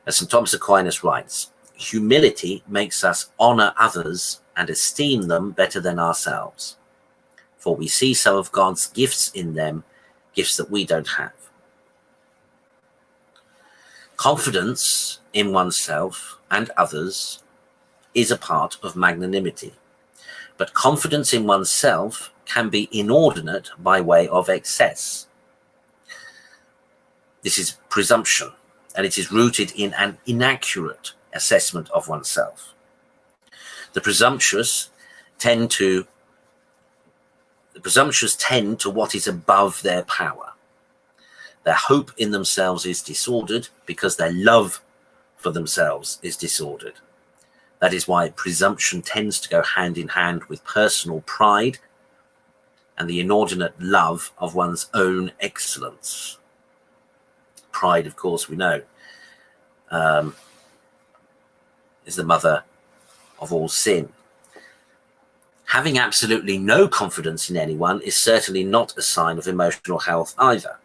As St. Thomas Aquinas writes, humility makes us honor others and esteem them better than ourselves, for we see some of God's gifts in them, gifts that we don't have. Confidence in oneself and others is a part of magnanimity, but confidence in oneself can be inordinate by way of excess. This is presumption, and it is rooted in an inaccurate assessment of oneself. The presumptuous tend to what is above their power. Their hope in themselves is disordered because their love for themselves is disordered. That is why presumption tends to go hand in hand with personal pride and the inordinate love of one's own excellence. Pride, of course, we know, is the mother of all sin. Having absolutely no confidence in anyone is certainly not a sign of emotional health either.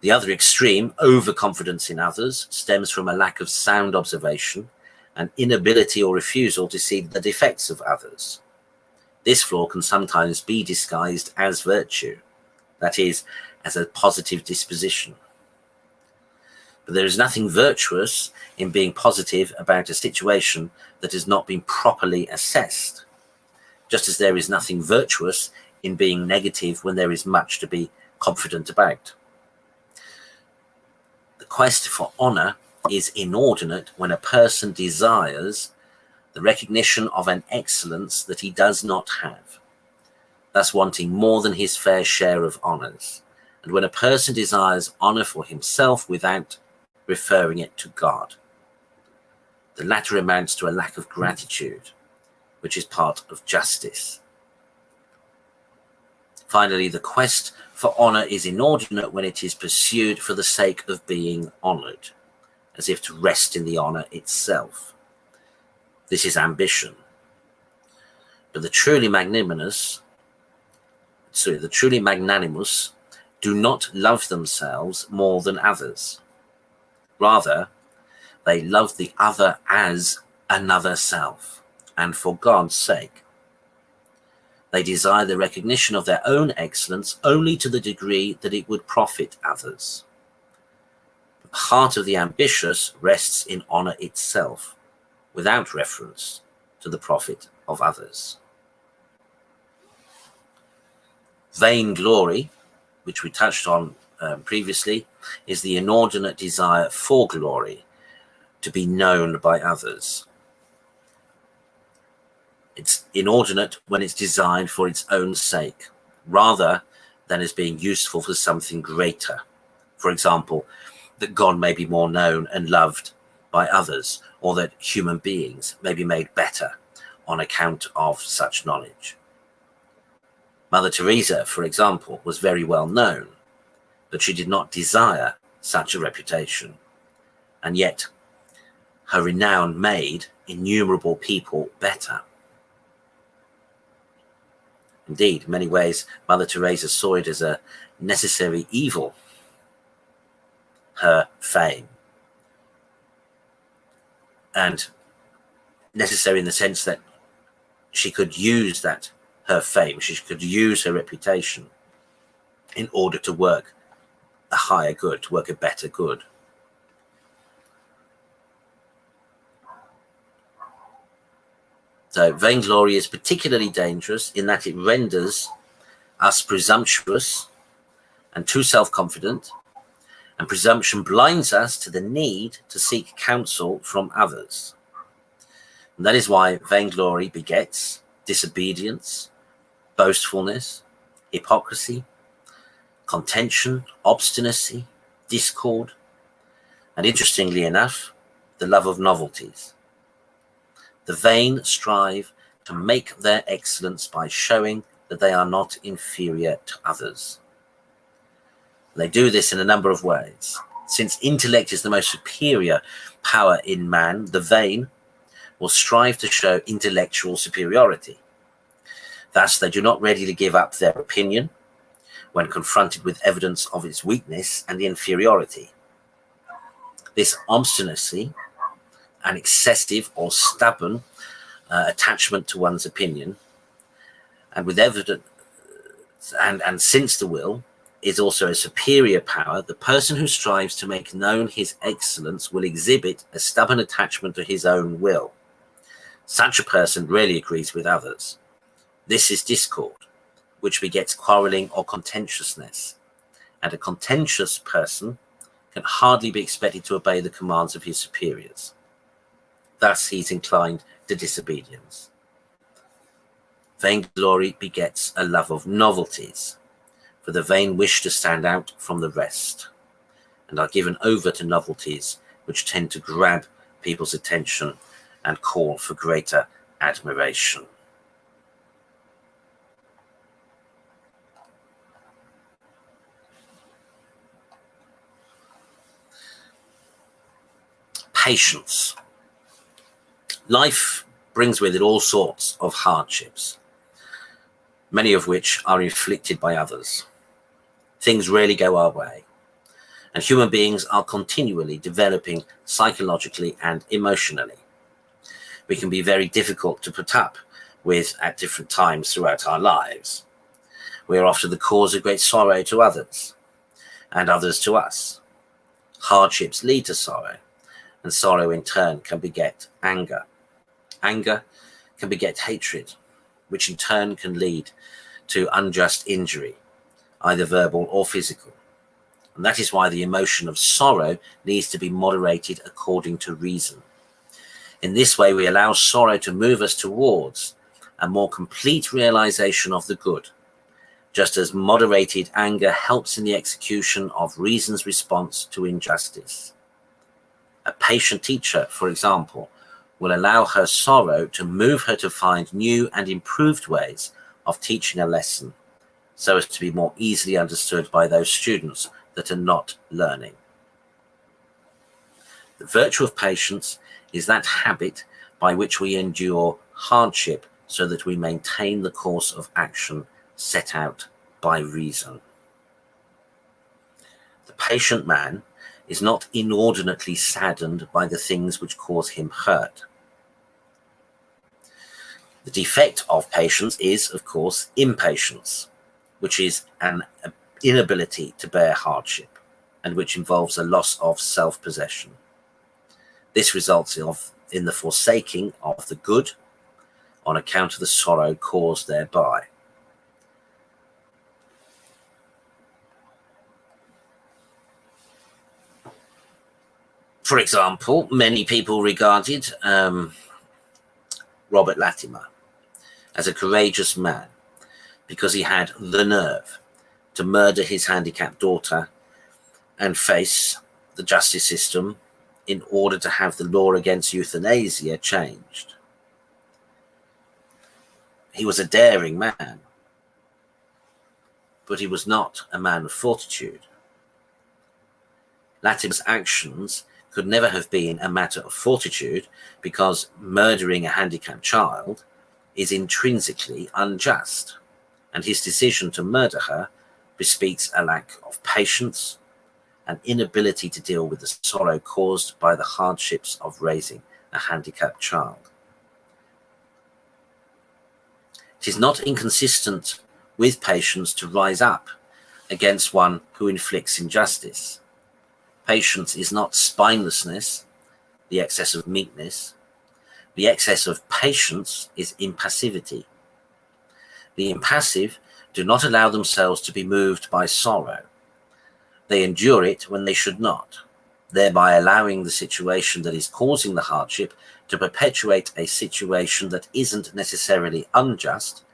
The other extreme, overconfidence in others, stems from a lack of sound observation and inability or refusal to see the defects of others. This flaw can sometimes be disguised as virtue, that is, as a positive disposition. But there is nothing virtuous in being positive about a situation that has not been properly assessed, just as there is nothing virtuous in being negative when there is much to be confident about. The quest for honor is inordinate when a person desires the recognition of an excellence that he does not have, thus wanting more than his fair share of honors, and when a person desires honor for himself without referring it to God. The latter amounts to a lack of gratitude, which is part of justice. Finally, the quest for honor is inordinate when it is pursued for the sake of being honored, as if to rest in the honor itself. This is ambition. But the truly magnanimous do not love themselves more than others. Rather, they love the other as another self, and for God's sake. They desire the recognition of their own excellence only to the degree that it would profit others. The heart of the ambitious rests in honor itself, without reference to the profit of others. Vainglory, which we touched on previously, is the inordinate desire for glory, to be known by others. It's inordinate when it's designed for its own sake, rather than as being useful for something greater. For example, that God may be more known and loved by others, or that human beings may be made better on account of such knowledge. Mother Teresa, for example, was very well known, but she did not desire such a reputation, and yet her renown made innumerable people better. Indeed, in many ways, Mother Teresa saw it as a necessary evil, her fame, and necessary in the sense that she could use that, her fame, she could use her reputation in order to work a higher good, to work a better good. So vainglory is particularly dangerous in that it renders us presumptuous and too self-confident, and presumption blinds us to the need to seek counsel from others. And that is why vainglory begets disobedience, boastfulness, hypocrisy, contention, obstinacy, discord, and interestingly enough, the love of novelties. The vain strive to make their excellence by showing that they are not inferior to others. They do this in a number of ways. Since intellect is the most superior power in man, the vain will strive to show intellectual superiority. Thus, they do not readily give up their opinion when confronted with evidence of its weakness and inferiority. This obstinacy, an excessive or stubborn attachment to one's opinion, and with evidence, and since the will is also a superior power, the person who strives to make known his excellence will exhibit a stubborn attachment to his own will. Such a person rarely agrees with others. This is discord, which begets quarreling or contentiousness, and a contentious person can hardly be expected to obey the commands of his superiors. Thus he's inclined to disobedience. Vainglory begets a love of novelties, for the vain wish to stand out from the rest, and are given over to novelties which tend to grab people's attention and call for greater admiration. Patience. Life brings with it all sorts of hardships, many of which are inflicted by others. Things rarely go our way, and human beings are continually developing psychologically and emotionally. We can be very difficult to put up with at different times throughout our lives. We are often the cause of great sorrow to others, and others to us. Hardships lead to sorrow, and sorrow in turn can beget anger. Anger can beget hatred, which in turn can lead to unjust injury, either verbal or physical. And that is why the emotion of sorrow needs to be moderated according to reason. In this way, we allow sorrow to move us towards a more complete realization of the good, just as moderated anger helps in the execution of reason's response to injustice. A patient teacher, for example, will allow her sorrow to move her to find new and improved ways of teaching a lesson, so as to be more easily understood by those students that are not learning. The virtue of patience is that habit by which we endure hardship so that we maintain the course of action set out by reason. The patient man is not inordinately saddened by the things which cause him hurt. The defect of patience is, of course, impatience, which is an inability to bear hardship, and which involves a loss of self-possession. This results in the forsaking of the good on account of the sorrow caused thereby. For example, many people regarded Robert Latimer as a courageous man because he had the nerve to murder his handicapped daughter and face the justice system in order to have the law against euthanasia changed. He was a daring man, but he was not a man of fortitude. Latimer's actions could never have been a matter of fortitude because murdering a handicapped child is intrinsically unjust, and his decision to murder her bespeaks a lack of patience, an inability to deal with the sorrow caused by the hardships of raising a handicapped child. It is not inconsistent with patience to rise up against one who inflicts injustice. Patience is not spinelessness, the excess of meekness. The excess of patience is impassivity. The impassive do not allow themselves to be moved by sorrow. They endure it when they should not, thereby allowing the situation that is causing the hardship to perpetuate a situation that isn't necessarily unjust,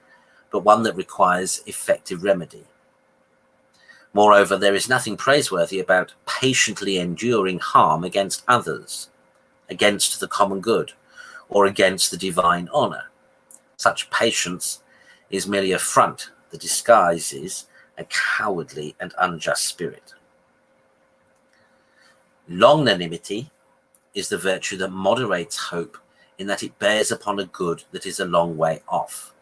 but one that requires effective remedy. Moreover, there is nothing praiseworthy about patiently enduring harm against others, against the common good, or against the divine honor. Such patience is merely a front that disguises a cowardly and unjust spirit. Longanimity is the virtue that moderates hope in that it bears upon a good that is a long way off.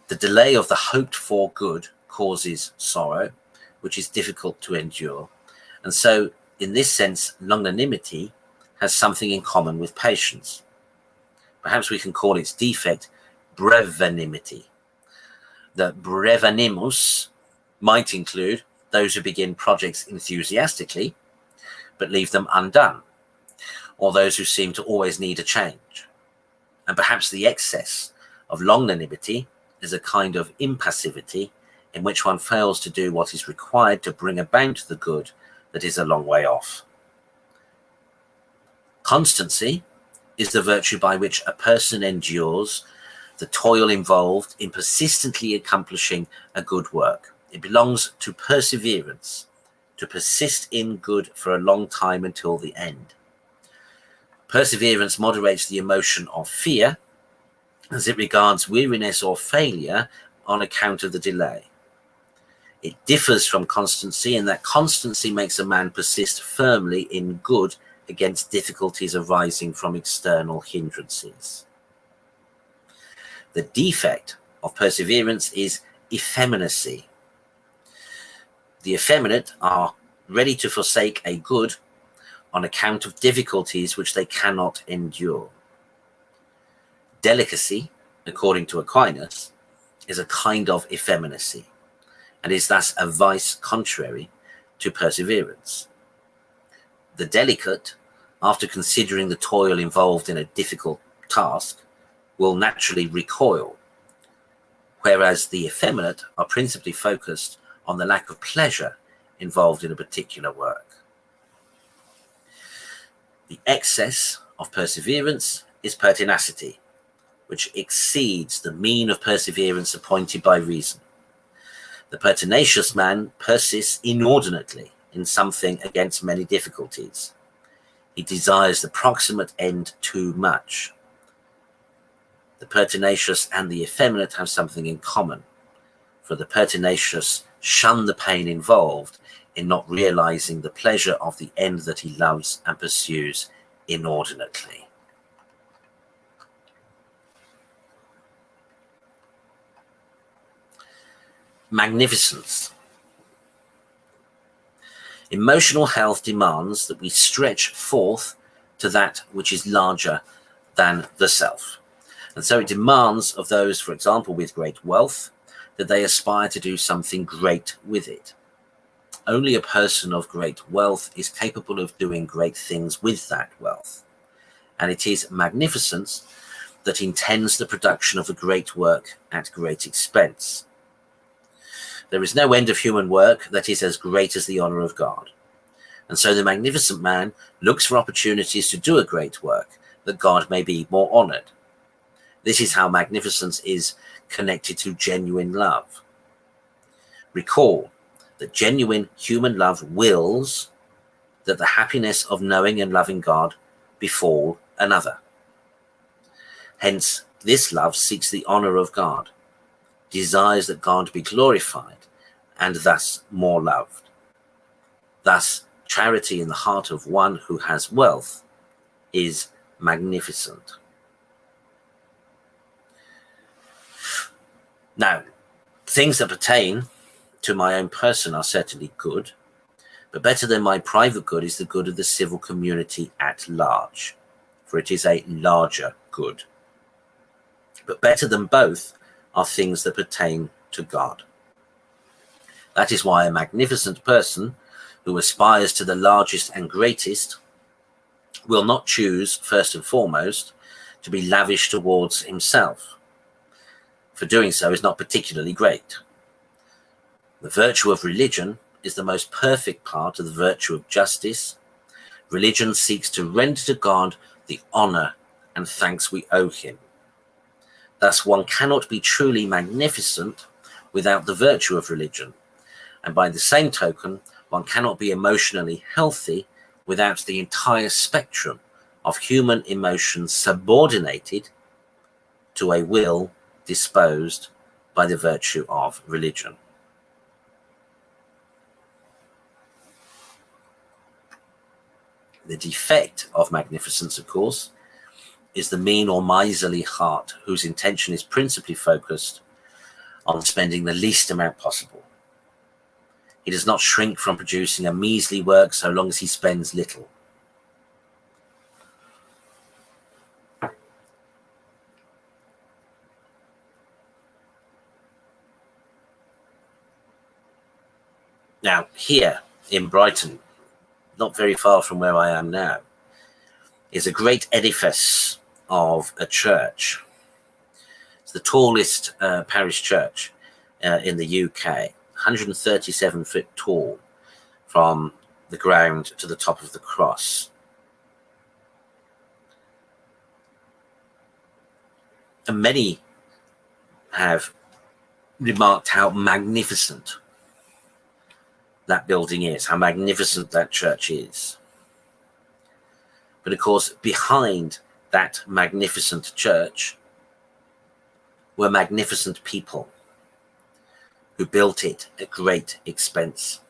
The delay of the hoped-for good causes sorrow, which is difficult to endure, and so, in this sense, longanimity has something in common with patience. Perhaps we can call its defect brevanimity. The brevanimus might include those who begin projects enthusiastically, but leave them undone, or those who seem to always need a change. And perhaps the excess of longanimity is a kind of impassivity in which one fails to do what is required to bring about the good that is a long way off. Constancy is the virtue by which a person endures the toil involved in persistently accomplishing a good work. It belongs to perseverance, to persist in good for a long time until the end. Perseverance moderates the emotion of fear as it regards weariness or failure on account of the delay. It differs from constancy in that constancy makes a man persist firmly in good against difficulties arising from external hindrances. The defect of perseverance is effeminacy. The effeminate are ready to forsake a good on account of difficulties which they cannot endure. Delicacy, according to Aquinas, is a kind of effeminacy, and is thus a vice contrary to perseverance. The delicate, after considering the toil involved in a difficult task, will naturally recoil, whereas the effeminate are principally focused on the lack of pleasure involved in a particular work. The excess of perseverance is pertinacity, which exceeds the mean of perseverance appointed by reason. The pertinacious man persists inordinately in something against many difficulties. He desires the proximate end too much. The pertinacious and the effeminate have something in common, for the pertinacious shun the pain involved in not realizing the pleasure of the end that he loves and pursues inordinately. Magnificence. Emotional health demands that we stretch forth to that which is larger than the self. And so it demands of those, for example, with great wealth, that they aspire to do something great with it. Only a person of great wealth is capable of doing great things with that wealth. And it is magnificence that intends the production of a great work at great expense. There is no end of human work that is as great as the honor of God. And so the magnificent man looks for opportunities to do a great work, that God may be more honored. This is how magnificence is connected to genuine love. Recall that genuine human love wills that the happiness of knowing and loving God befall another. Hence, this love seeks the honor of God, desires that God be glorified, and thus more loved. Thus, charity in the heart of one who has wealth is magnificent. Now, things that pertain to my own person are certainly good, but better than my private good is the good of the civil community at large, for it is a larger good. But better than both are things that pertain to God. That is why a magnificent person who aspires to the largest and greatest will not choose, first and foremost, to be lavish towards himself, for doing so is not particularly great. The virtue of religion is the most perfect part of the virtue of justice. Religion seeks to render to God the honor and thanks we owe him. Thus, one cannot be truly magnificent without the virtue of religion, and by the same token, one cannot be emotionally healthy without the entire spectrum of human emotions subordinated to a will disposed by the virtue of religion. The defect of magnificence, of course, is the mean or miserly heart whose intention is principally focused on spending the least amount possible. He does not shrink from producing a measly work so long as he spends little. Now, here in Brighton, not very far from where I am now, is a great edifice of a church. It's the tallest parish church in the UK, 137 foot tall from the ground to the top of the cross. And many have remarked how magnificent that building is, how magnificent that church is. But of course, behind that magnificent church were magnificent people who built it at great expense.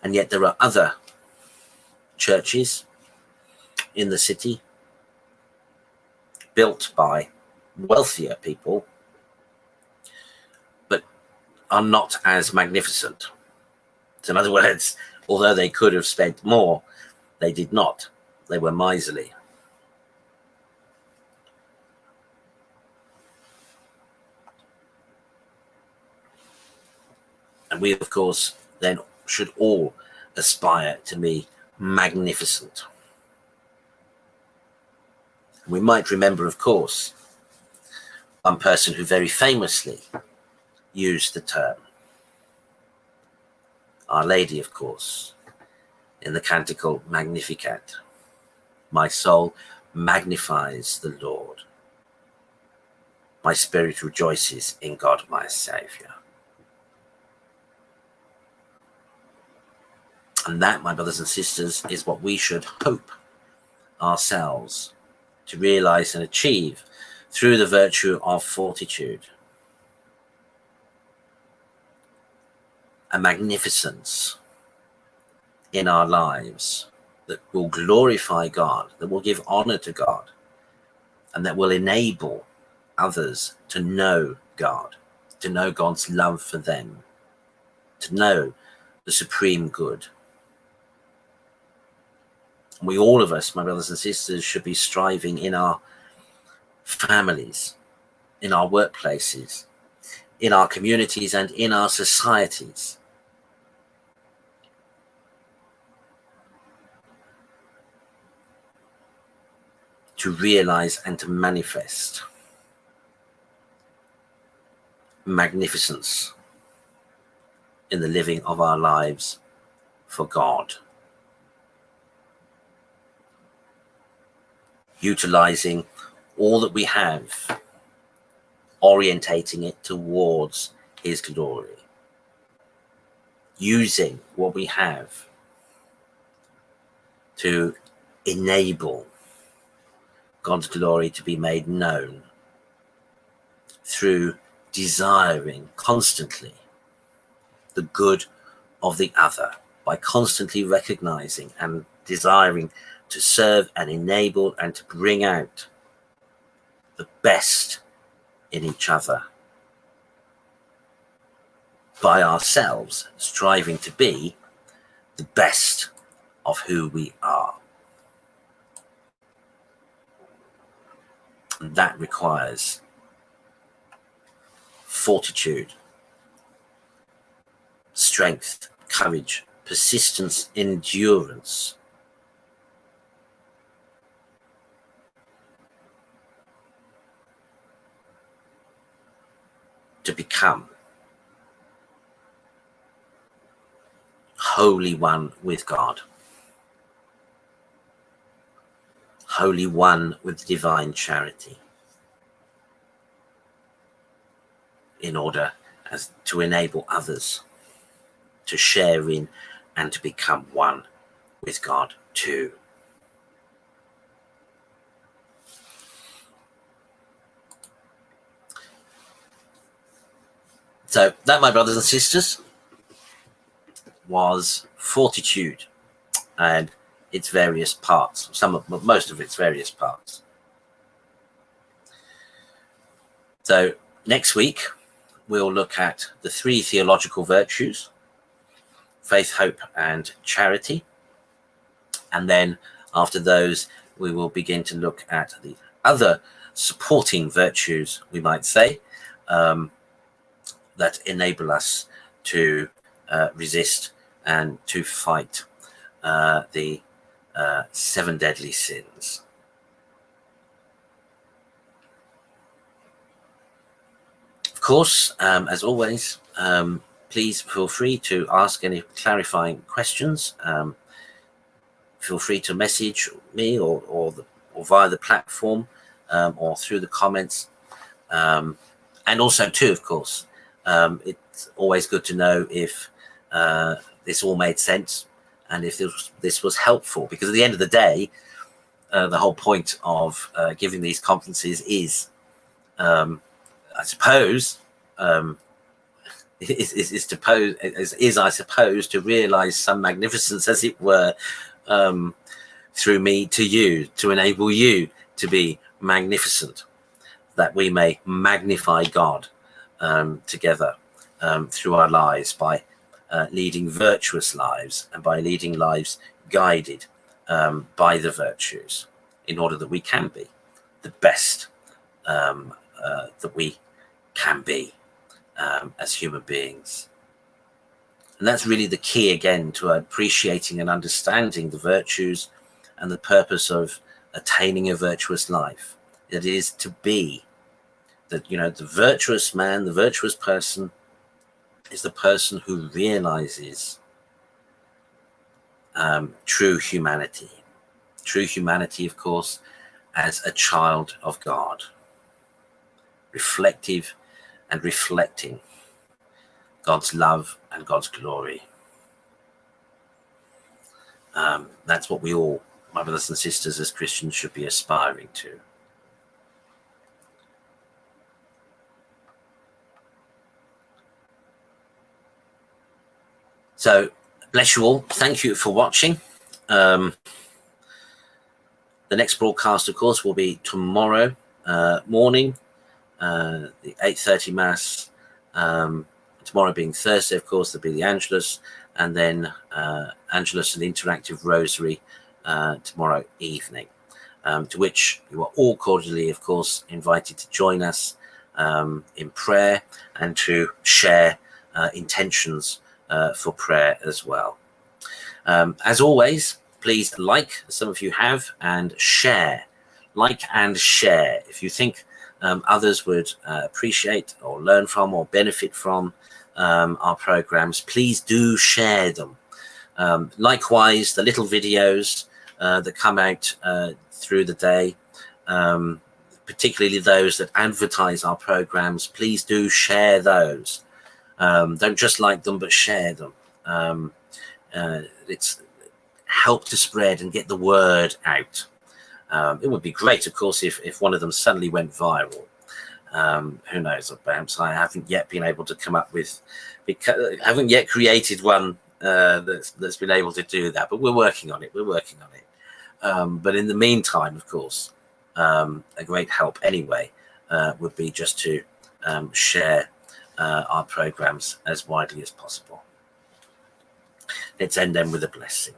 And yet there are other churches in the city built by wealthier people, but are not as magnificent. So in other words, although they could have spent more, they did not. They were miserly. And we, of course, then should all aspire to be magnificent. We might remember, of course, one person who very famously used the term. Our Lady, of course, in the canticle Magnificat. My soul magnifies the Lord. My spirit rejoices in God my Saviour. And that, my brothers and sisters, is what we should hope ourselves to realize and achieve through the virtue of fortitude. A magnificence in our lives that will glorify God, that will give honor to God, and that will enable others to know God, to know God's love for them, to know the supreme good. We, all of us, my brothers and sisters, should be striving in our families, in our workplaces, in our communities, and in our societies to realize and to manifest magnificence in the living of our lives for God, utilizing all that we have, orientating it towards his glory, using what we have to enable God's glory to be made known through desiring constantly the good of the other, by constantly recognizing and desiring to serve and enable and to bring out the best in each other, by ourselves striving to be the best of who we are. And that requires fortitude, strength, courage, persistence, endurance. To become wholly one with God, wholly one with divine charity, in order as to enable others to share in and to become one with God too. So that, my brothers and sisters, was Fortitude and its various parts, most of its various parts. So next week we'll look at the 3 theological virtues: faith, hope, and charity. And then after those, we will begin to look at the other supporting virtues, we might say, that enable us to resist and to fight the 7 deadly sins. Of course, as always, please feel free to ask any clarifying questions. Feel free to message me or via the platform or through the comments. And also too, of course, it's always good to know if this all made sense and if this was helpful, because at the end of the day, the whole point of giving these conferences is, I suppose, I suppose, to realize some magnificence, as it were, through me to you, to enable you to be magnificent, that we may magnify God together through our lives, by leading virtuous lives and by leading lives guided by the virtues, in order that we can be the best that we can be as human beings. And that's really the key, again, to appreciating and understanding the virtues and the purpose of attaining a virtuous life. It is to be that, the virtuous man, the virtuous person, is the person who realizes true humanity. True humanity, of course, as a child of God, reflective and reflecting God's love and God's glory. That's what we all, my brothers and sisters, as Christians, should be aspiring to. So, bless you all. Thank you for watching. The next broadcast, of course, will be tomorrow morning, the 8:30 Mass. Tomorrow being Thursday, of course, there'll be the Angelus, and then Angelus and interactive Rosary tomorrow evening, to which you are all cordially, of course, invited to join us in prayer and to share intentions for prayer as well. As always, please like, as some of you have, and share. Like and share. If you think others would appreciate or learn from or benefit from our programs, please do share them. Likewise, the little videos that come out through the day, particularly those that advertise our programs, please do share those. Don't just like them, but share them. It's help to spread and get the word out. It would be great, of course, if one of them suddenly went viral. Who knows? Perhaps I haven't yet been able to come up with, haven't yet created one that's been able to do that. But we're working on it. We're working on it. But in the meantime, of course, a great help anyway would be just to share our programs as widely as possible. Let's end then with a blessing.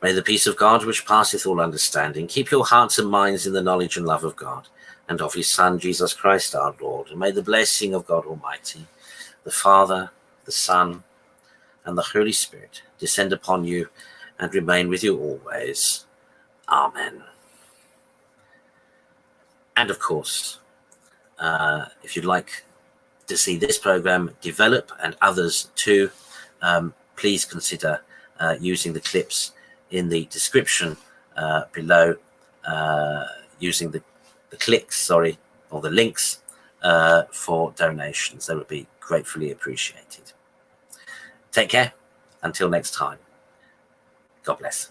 May the peace of God, which passeth all understanding, keep your hearts and minds in the knowledge and love of God and of his Son, Jesus Christ our Lord. And may the blessing of God Almighty, the Father, the Son, and the Holy Spirit descend upon you and remain with you always. Amen. And of course, if you'd like to see this program develop and others too, please consider using the clips in the description below, using the clicks, or the links for donations. They would be gratefully appreciated. Take care. Until next time. God bless.